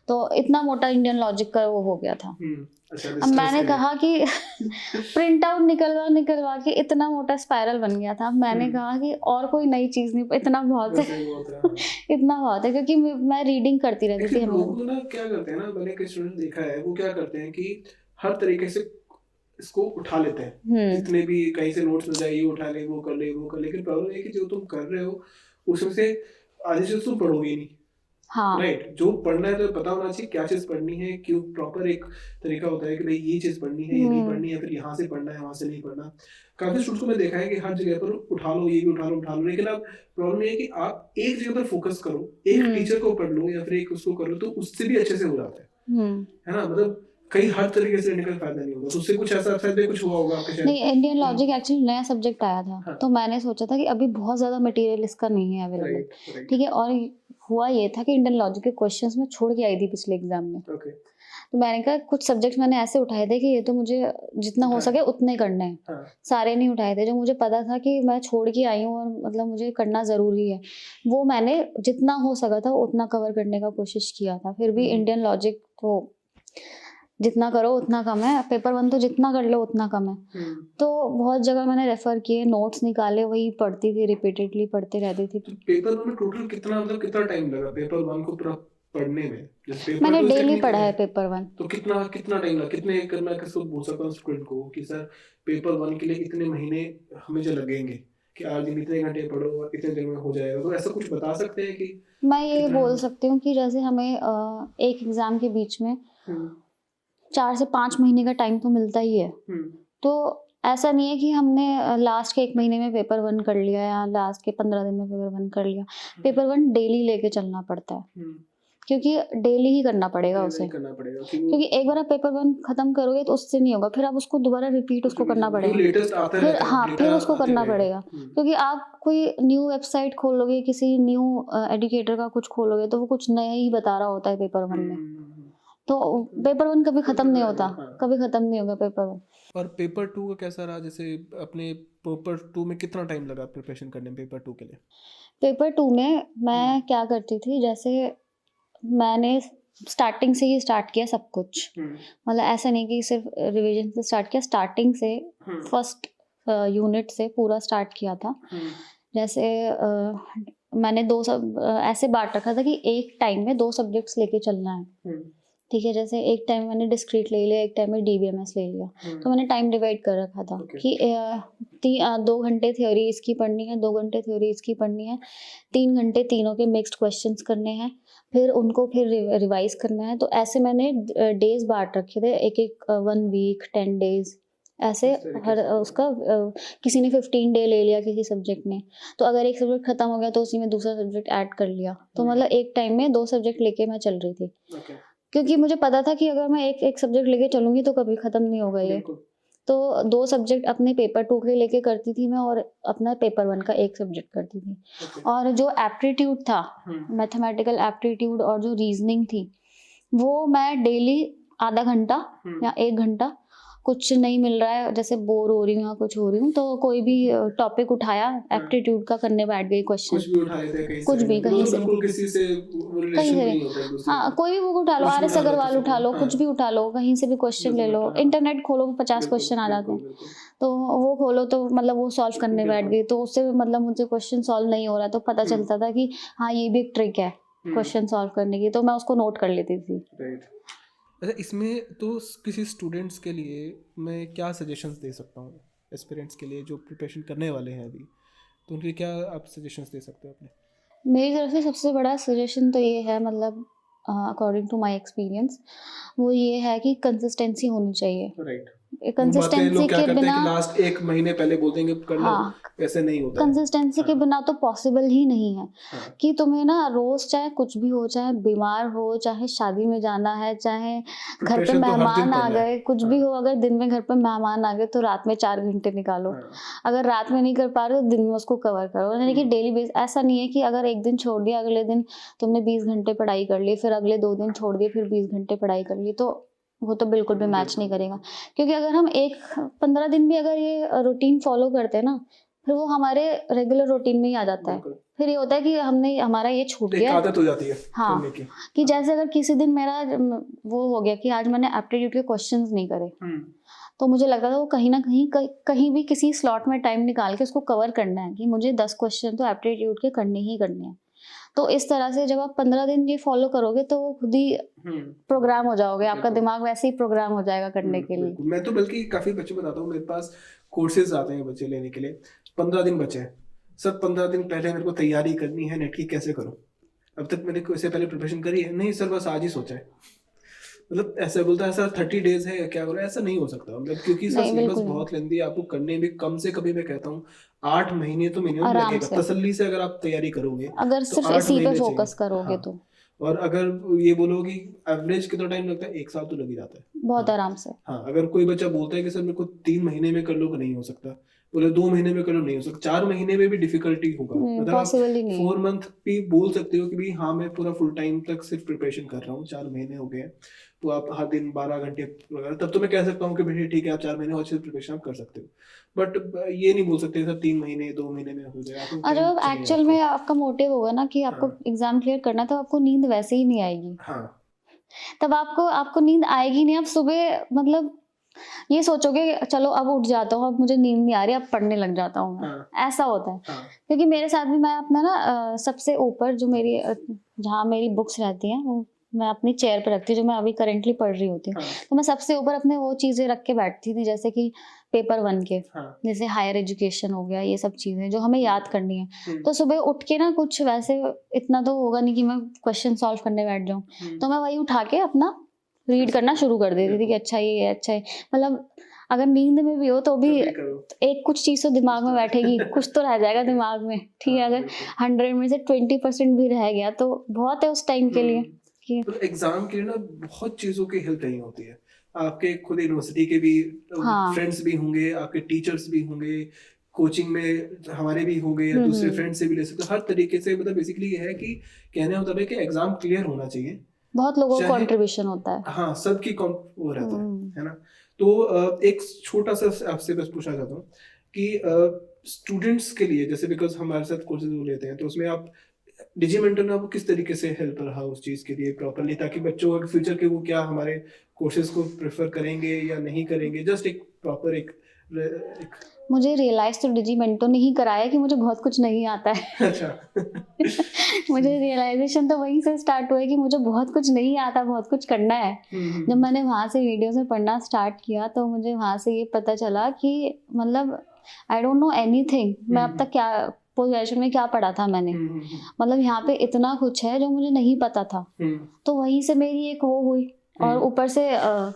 तो इतना मोटा इंडियन लॉजिक का वो हो गया था। अब मैंने कहा कि प्रिंट आउट निकलवा के इतना मोटा स्पाइरल बन गया था। मैंने कहा कि और कोई नई चीज़ नहीं, इतना बहुत है। इतना बहुत है, क्योंकि मैं रीडिंग करती रहती थी। लोग ना क्या करते हैं ना, मैंने कई स्टूडेंट देखा है, वो क्या करते हैं कि हर तरीके से इसको उठा लेते हैं, जितने भी कहीं से नोट्स मिल जाए ये उठा ले, वो कर ले, वो कर ले। लेकिन प्रॉब्लम है कि जो तुम कर रहे हो उसमें से आधी चीज तुम पढ़ोगे नहीं। हाँ, राइट। जो पढ़ना है तो पता होना चाहिए क्या चीज पढ़नी है, क्यों प्रॉपर एक तरीका होता है कि भाई ये चीज पढ़नी है, ये नहीं पढ़नी है, फिर यहाँ से पढ़ना है, वहां से नहीं पढ़ना। काफी स्टूडेंट्स को मैं देखा है कि हर जगह पर उठा लो, ये भी उठा लो। लेकिन अब प्रॉब्लम ये है कि आप एक जगह पर फोकस करो, एक टीचर को पढ़ लो या फिर एक उसको करो, तो उससे भी अच्छे से हो जाता है ना। मतलब कहीं हर तरीके से निकल फायदा नहीं होगा। तो उससे कुछ ऐसा फायदा कुछ हुआ होगा आपके? नहीं, इंडियन लॉजिक एक्चुअली नया सब्जेक्ट आया था। हाँ। तो मैंने सोचा था कि अभी बहुत ज़्यादा मटेरियल इसका नहीं है अवेलेबल, ठीक है। और हुआ ये था कि इंडियन लॉजिक के क्वेश्चंस मैं छोड़ के आई थी पिछले एग्जाम में। तो मैंने कहा कुछ सब्जेक्ट्स मैंने ऐसे उठाए थे कि ये तो मुझे जितना हो सके उतने करने हैं। हाँ। सारे नहीं उठाए थे, जो मुझे पता था कि मैं छोड़ के आई हूँ और मतलब मुझे करना ज़रूरी है, वो मैंने जितना हो सका था उतना कवर करने का कोशिश किया था। फिर भी इंडियन लॉजिक को जितना करो उतना कम है, पेपर 1 तो जितना कर लो उतना कम है। तो बहुत जगह मैंने रेफर किए, नोट्स निकाले, वही पढ़ती थी, रिपीटेडली पढ़ते रहती थी। तो पेपर 1 में टोटल कितना टाइम लगा पेपर 1 को पूरा पढ़ने में? मैंने डेली पढ़ा है पेपर 1। तो कितना टाइम लगा? कितने मैं किसको बोल सकता हूँ स्टूडेंट को कि सर पेपर 1 के लिए इतने महीने हमें जो लगेंगे कि आज दिन इतने घंटे पढ़ो और इतने दिन में हो जाएगा? तो ऐसा कुछ बता सकते हैं कि? मैं ये बोल सकती हूँ कि जैसे हमें एक एग्जाम के बीच में 4 से 5 महीने का टाइम तो मिलता ही है। तो ऐसा नहीं है कि हमने लास्ट के 1 महीने में पेपर 1 कर लिया या लास्ट के 15 दिन में पेपर 1 कर लिया। पेपर 1 डेली लेके चलना पड़ता है, क्योंकि डेली ही करना पड़ेगा उसे। क्योंकि एक बार आप पेपर 1 खत्म करोगे तो उससे नहीं होगा, फिर आप उसको दोबारा रिपीट उसको करना पड़ेगा। फिर उसको करना पड़ेगा, क्योंकि आप कोई न्यू वेबसाइट खोलोगे, किसी न्यू एजुकेटर का कुछ खोलोगे तो वो कुछ नया ही बता रहा होता है पेपर 1 में। तो पेपर 1 कभी ख़त्म नहीं होता, हाँ। कभी ख़त्म नहीं होगा पेपर 1। और पेपर 2 का कैसा रहा? जैसे अपने पेपर 2 में कितना टाइम लगा प्रिपरेशन करने में पेपर 2 के लिए? पेपर 2 में मैं क्या करती थी, जैसे मैंने स्टार्टिंग से ही स्टार्ट किया सब कुछ। मतलब ऐसा नहीं कि सिर्फ रिवीजन से स्टार्ट किया, स्टार्टिंग से फर्स्ट यूनिट से पूरा स्टार्ट किया था। जैसे मैंने ऐसे बांट रखा था कि एक टाइम में 2 सब्जेक्ट्स लेके चलना है। ठीक है, जैसे एक टाइम मैंने डिस्क्रीट ले लिया, एक टाइम में डीबीएमएस ले लिया। तो मैंने टाइम डिवाइड कर रखा था कि 2 घंटे थ्योरी इसकी पढ़नी है, 2 घंटे थ्योरी इसकी पढ़नी है, 3 घंटे तीनों के मिक्स्ड क्वेश्चंस करने हैं, फिर उनको फिर रिवाइज करना है। तो ऐसे मैंने डेज बांट रखे थे, एक 1 वीक 10 डेज ऐसे हर उसका किसी ने 15 डे ले लिया किसी सब्जेक्ट ने। तो अगर एक सब्जेक्ट खत्म हो गया तो उसी में दूसरा सब्जेक्ट ऐड कर लिया। तो मतलब एक टाइम में 2 सब्जेक्ट लेके मैं चल रही थी। क्योंकि मुझे पता था कि अगर मैं एक सब्जेक्ट लेके चलूंगी तो कभी खत्म नहीं होगा ये। तो 2 सब्जेक्ट अपने पेपर 2 के लेके करती थी मैं, और अपना पेपर 1 का एक सब्जेक्ट करती थी। और जो एप्टीट्यूड था, मैथमेटिकल एप्टीट्यूड और जो रीजनिंग थी, वो मैं डेली आधा घंटा या 1 घंटा, कुछ नहीं मिल रहा है, जैसे बोर हो रही हूँ या कुछ हो रही हूँ, तो कोई भी टॉपिक उठाया एप्टीट्यूड का, करने बैठ गई क्वेश्चन, कुछ भी उठा लेते हैं कहीं कुछ से, भी कहीं से, बिल्कुल किसी से वो कहीं रिलेशन से, नहीं होता एक दूसरे हाँ का। कोई भी बुक उठा लो, कुछ भी आर एस उठा लो अग्रवाल तो उठा लो, हाँ। कुछ भी उठा लो, कहीं से भी क्वेश्चन ले लो, हाँ। इंटरनेट खोलो 50 बिल्कुल, क्वेश्चन आ जाते हैं। बिल्कुल। तो वो खोलो तो मतलब वो सॉल्व करने बैठ गई, तो उससे मतलब मुझे क्वेश्चन सॉल्व नहीं हो रहा, तो पता चलता था कि हाँ ये भी एक ट्रिक है क्वेश्चन सॉल्व करने की, तो मैं उसको नोट कर लेती थी। अच्छा, इसमें तो किसी स्टूडेंट्स के लिए मैं क्या सजेशंस दे सकता हूँ, एस्पिरेंट्स के लिए जो प्रिपरेशन करने वाले हैं अभी, तो उनके क्या आप सजेशंस दे सकते हो अपने? मेरी तरफ से सबसे बड़ा सजेशन तो ये है, मतलब अकॉर्डिंग टू माय एक्सपीरियंस, वो ये है कि कंसिस्टेंसी होनी चाहिए। राइट। कंसिस्टेंसी लोग क्या के करते हैं बिना, कि लास्ट 1 महीने पहले बोल देंगे कर लो, हाँ, ऐसे नहीं होता है। कंसिस्टेंसी के हाँ। बिना तो पॉसिबल ही नहीं है हाँ। कि तुम्हें ना रोज, चाहे कुछ भी हो, चाहे बीमार हो, चाहे शादी में जाना है, चाहे घर पे प्रिपरेशन तो हर दिन मेहमान आ करना है। गए, कुछ भी हो, अगर दिन में घर पे मेहमान आ गए तो रात में 4 घंटे निकालो। अगर रात में नहीं कर पा रहे तो दिन में उसको कवर करो, यानी कि डेली बेस। ऐसा नहीं है कि अगर एक दिन छोड़ दिया, अगले दिन तुमने 20 घंटे पढ़ाई कर ली, फिर अगले 2 दिन छोड़ दिए, फिर 20 घंटे पढ़ाई कर ली, तो वो तो बिल्कुल भी मैच नहीं करेगा। क्योंकि अगर हम 15 दिन भी अगर ये रूटीन फॉलो करते हैं ना, फिर वो हमारे रेगुलर रूटीन में ही आ जाता है। फिर ये होता है कि हमारा ये छूट गया, आदत हो जाती है हाँ, करने की। कि जैसे अगर किसी दिन मेरा वो हो गया कि आज मैंने एप्टीट्यूड के क्वेश्चंस नहीं करे, तो मुझे लगता था वो कहीं ना कहीं भी किसी स्लॉट में टाइम निकाल के उसको कवर करना है, कि मुझे 10 क्वेश्चन तो एप्टीट्यूड के करने ही करने हैं। तो इस तरह से जब आप 15 दिन ये फॉलो करोगे तो खुद ही प्रोग्राम हो जाओगे, आपका दिमाग वैसे ही प्रोग्राम हो जाएगा करने के लिए। मैं तो बल्कि काफी बच्चे बताता हूँ, मेरे पास कोर्सेज आते हैं बच्चे लेने के लिए, 15 दिन बचे हैं सर, 15 दिन पहले मेरे को तैयारी करनी है नेट की, कैसे करूँ? अब तक मैंने इससे पहले प्रिपरेशन करी है? नहीं सर, बस आज ही सोचा है। मतलब ऐसा बोलता है सर 30 डेज है क्या करो, ऐसा नहीं हो सकता, मतलब क्योंकि इसका सिलेबस बहुत लेंदी है, आपको करने में कम से कभी मैं कहता हूँ 8 महीने तो मिनिमम लगेगा तसल्ली से, अगर आप तैयारी करोगे, अगर तो सिर्फ इसी पे फोकस करोगे तो। और अगर ये बोलो कि एवरेज कितना टाइम लगता है, 1 साल तो लग ही जाता है बहुत आराम से। हाँ, अगर कोई बच्चा बोलता है कि सर मेरे को 3 महीने में कर लो, नहीं हो सकता। बोले 2 महीने में कर लो, नहीं हो सकता। 4 महीने में भी डिफिकल्टी होगा। मतलब आप 4 मंथ भी बोल सकते हो कि भाई हाँ मैं पूरा फुल टाइम तक सिर्फ प्रिपरेशन कर रहा हूँ, 4 महीने हो गए, तो आप हर दिन 12 घंटे वगैरह, तब तो मैं कह सकता हूँ कि भाई ठीक है आप 4 महीने और अच्छे से प्रिपरेशन आप कर सकते हो। बट ये नहीं बोल सकते सर 3 महीने 2 महीने में हो जाए। और जब एक्चुअल में आपका मोटिव होगा ना कि आपको एग्जाम क्लियर करना, तो आपको नींद वैसे ही नहीं आएगी। हाँ, तब आपको नींद आएगी नहीं। आप सुबह मतलब ये सोचोगे चलो अब उठ जाता हूँ, अब मुझे नींद नहीं आ रही, अब पढ़ने लग जाता हूँ। ऐसा होता है। क्योंकि मेरे साथ भी, मैं अपना ना सबसे ऊपर जो मेरी जहाँ मेरी बुक्स रहती हैं, वो मैं अपनी चेयर पे रखती हूँ, जो मैं अभी करेंटली पढ़ रही होती हूँ। तो मैं सबसे ऊपर अपने वो चीजें रख के बैठती थी, जैसे कि पेपर 1 के, जैसे हायर एजुकेशन हो गया, ये सब चीजें जो हमें याद करनी है। तो सुबह उठ के ना कुछ वैसे इतना तो होगा नहीं कि मैं क्वेश्चन सॉल्व करने बैठ जाऊँ, तो मैं वही उठा के अपना रीड करना शुरू कर देती थी कि अच्छा ये अच्छा है। मतलब अगर नींद में भी हो तो भी एक कुछ चीज तो दिमाग में बैठेगी, कुछ तो रह जाएगा दिमाग में। ठीक है, अगर 100 में से 20% भी रह गया तो बहुत है उस टाइम के लिए। तो एग्जाम के लिए ना बहुत चीजों की हेल्प नहीं होती है। आपके खुद यूनिवर्सिटी के भी फ्रेंड्स भी होंगे, आपके टीचर्स भी होंगे, कोचिंग में हमारे भी होंगे, या दूसरे फ्रेंड से भी ले सकते हो। हर तरीके से मतलब बेसिकली ये है कि कहने मतलब है कि एग्जाम क्लियर होना चाहिए, बहुत लोगों का चाहे कंट्रीब्यूशन होता है। हाँ सबकी वो रहता हम्म, है ना। तो एक छोटा सा आपसे बस पूछना चाहता हूँ कि स्टूडेंट्स के लिए जैसे बिकॉज हमारे साथ कोर्सेज वो लेते हैं तो उसमें आप डिजिमेंटल ने आपको किस तरीके से हेल्प रहा उस चीज के लिए प्रॉपरली, ताकि बच्चों का फ्यूचर के वो क्या हमारे कोर्सेज को प्रेफर करेंगे या नहीं करेंगे, जस्ट एक प्रॉपर एक मुझे रियलाइज तो डिजिमेंटो ने ही कराया कि मुझे बहुत कुछ नहीं आता है। अच्छा मुझे रियलाइजेशन तो वहीं से स्टार्ट हुआ है कि मुझे बहुत कुछ नहीं आता, बहुत कुछ करना है। जब हम्म मैंने वहाँ से वीडियोस में पढ़ना स्टार्ट किया तो मुझे वहाँ से ये पता चला कि मतलब आई डोंट नो एनीथिंग, मैं अब तक क्या ग्रेजुएशन में क्या पढ़ा था मैंने, मतलब यहाँ पे इतना कुछ है जो मुझे नहीं पता था। तो वहीं से मेरी एक वो हुई। और ऊपर से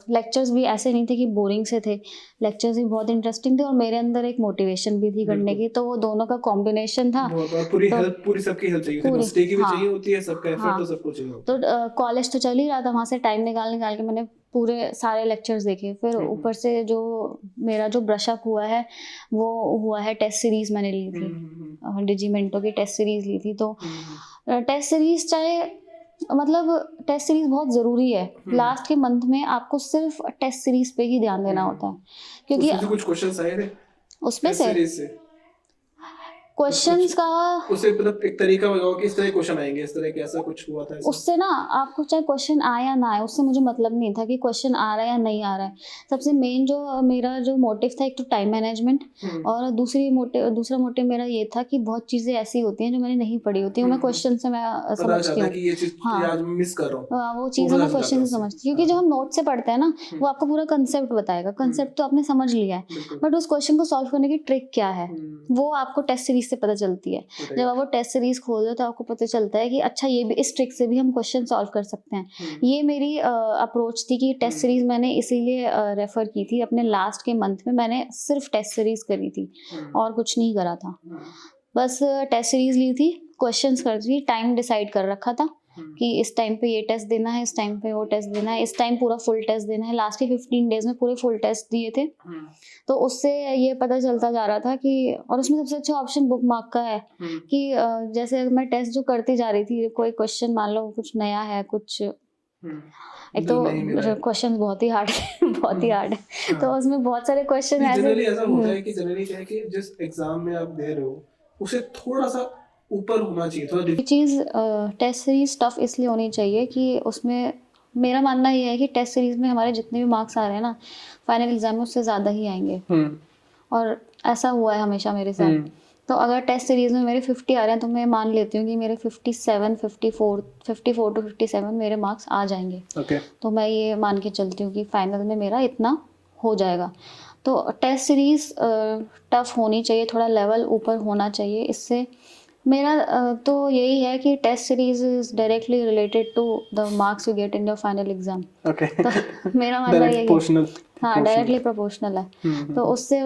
लेक्चर्स भी ऐसे नहीं थे कि बोरिंग से थे, लेक्चर्स भी बहुत इंटरेस्टिंग थे और मेरे अंदर एक मोटिवेशन भी थी करने की, तो वो दोनों का कॉम्बिनेशन था। और पूरी तो हेल्प, पूरी सबकी हेल्प चाहिए होती है, पूरी, बस की भी हाँ चाहिए होती है, सबका एफर्ट हाँ, तो सबको चाहिए होता तो है। कॉलेज तो चल ही रहा था, वहाँ से टाइम निकाल निकाल के मैंने पूरे सारे लेक्चर्स देखे। फिर ऊपर से जो मेरा जो ब्रश अप हुआ है वो हुआ है टेस्ट सीरीज मैंने ली थी, डिजिमेंटो की टेस्ट सीरीज ली थी। तो टेस्ट सीरीज चाहे मतलब टेस्ट सीरीज बहुत ज़रूरी है। लास्ट के मंथ में आपको सिर्फ टेस्ट सीरीज पे ही ध्यान देना होता है, क्योंकि उसमें से कुछ क्वेश्चंस आए थे उसमें टेस्ट से सीरीज से क्वेश्चंस का उसे मतलब एक तरीका बताओ कि इस तरह क्वेश्चन आएंगे, इस तरह के ऐसा कुछ हुआ था ऐसा? उससे ना आपको चाहे क्वेश्चन आए या ना आए, उससे मुझे मतलब नहीं था कि क्वेश्चन आ रहा है या नहीं आ रहा है। सबसे मेन जो मेरा जो मोटिव था, एक तो टाइम मैनेजमेंट, और दूसरा मोटिव मेरा ये था कि बहुत चीज़ें ऐसी होती हैं जो मैंने नहीं पढ़ी होती हैं, मैं क्वेश्चन से मैं पता समझती चलता है हूँ। कि ये चीज हाँ आज मैं मिस कर रहा हूँ, वो चीज़ें मैं क्वेश्चन से समझती हूँ, क्योंकि जब हम नोट से पढ़ते हैं ना वो आपको पूरा कंसेप्ट बताएगा, कंसेप्ट तो आपने समझ लिया है, बट उस क्वेश्चन को सॉल्व करने की ट्रिक क्या है वो आपको टेस्ट सीरीज से पता चलती है। जब आप वो टेस्ट सीरीज खोलते हो तो आपको पता चलता है कि अच्छा ये भी इस ट्रिक से भी हम क्वेश्चन सॉल्व कर सकते हैं। ये मेरी अप्रोच थी कि टेस्ट सीरीज मैंने इसीलिए रेफर की थी। अपने लास्ट के मंथ में मैंने सिर्फ टेस्ट सीरीज करी थी और कुछ नहीं करा था, बस टेस्ट सीरीज ली थी, क्वेश्चंस करती थी, टाइम डिसाइड कर रखा था कि इस टाइम पे ये टेस्ट देना है, इस टाइम पे वो टेस्ट देना है, इस टाइम पूरा फुल टेस्ट देना है। लास्ट के 15 डेज में पूरे फुल टेस्ट दिए थे। तो उससे ये पता चलता जा रहा था कि, और उसमें सबसे अच्छा ऑप्शन बुक मार्क का है कि जैसे मैं टेस्ट जो करती जा रही थी, कोई क्वेश्चन मान लो कुछ नया है, कुछ एक तो क्वेश्चन बहुत ही हार्ड है, बहुत ही हार्ड है, तो उसमें बहुत सारे क्वेश्चन ऐसे जनरली ऐसा होता है कि जनरली क्या है कि जिस एग्जाम में आप दे रहे हो उसे थोड़ा सा ऊपर होना चाहिए, थोड़ा ये चीज़ टेस्ट सीरीज टफ इसलिए होनी चाहिए कि उसमें मेरा मानना ये है कि टेस्ट सीरीज में हमारे जितने भी मार्क्स आ रहे हैं ना फाइनल एग्जाम में उससे ज़्यादा ही आएंगे, और ऐसा हुआ है हमेशा मेरे साथ। तो अगर टेस्ट सीरीज में मेरे 50 आ रहे हैं तो मैं मान लेती हूँ कि मेरे 54 टू 57 मेरे मार्क्स आ जाएंगे। तो मैं ये मान के चलती हूँ कि फाइनल में मेरा इतना हो जाएगा। तो टेस्ट सीरीज टफ होनी चाहिए, थोड़ा लेवल ऊपर होना चाहिए। इससे मेरा तो यही है कि test series is directly related to the marks you get in your final exam. तो मेरा मानना यही है, हाँ डायरेक्टली प्रोपोर्शनल है। तो उससे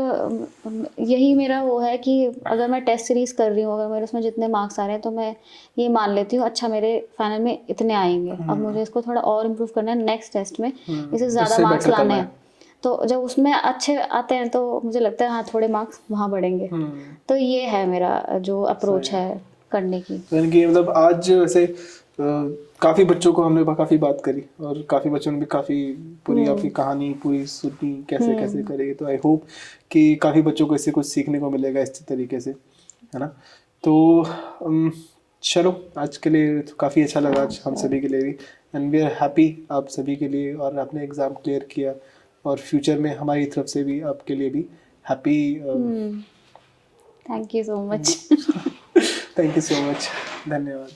यही मेरा वो है कि अगर मैं टेस्ट सीरीज कर रही हूँ, अगर मेरे उसमें जितने मार्क्स आ रहे हैं तो मैं ये मान लेती हूँ अच्छा मेरे फाइनल में इतने आएंगे, अब मुझे इसको थोड़ा और इम्प्रूव करना है, नेक्स्ट टेस्ट में इसे ज़्यादा मार्क्स लाने हैं। तो जब उसमें अच्छे आते हैं तो मुझे लगता है हाँ थोड़े मार्क्स वहाँ बढ़ेंगे। तो ये है मेरा जो अप्रोच है करने की। मतलब आज वैसे काफ़ी बच्चों को हमने काफ़ी बात करी और काफ़ी बच्चों ने भी काफ़ी पूरी आपकी कहानी पूरी सुनी कैसे कैसे करेगी। तो आई होप कि काफ़ी बच्चों को इससे कुछ सीखने को मिलेगा इस तरीके से, है ना। तो चलो आज के लिए तो काफ़ी अच्छा लगा आज हम सभी के लिए भी, एंड वी आर हैप्पी आप सभी के लिए, और आपने एग्ज़ाम क्लियर किया और फ्यूचर में हमारी तरफ से भी आपके लिए भी happy. Thank you so much. Thank you so much, धन्यवाद।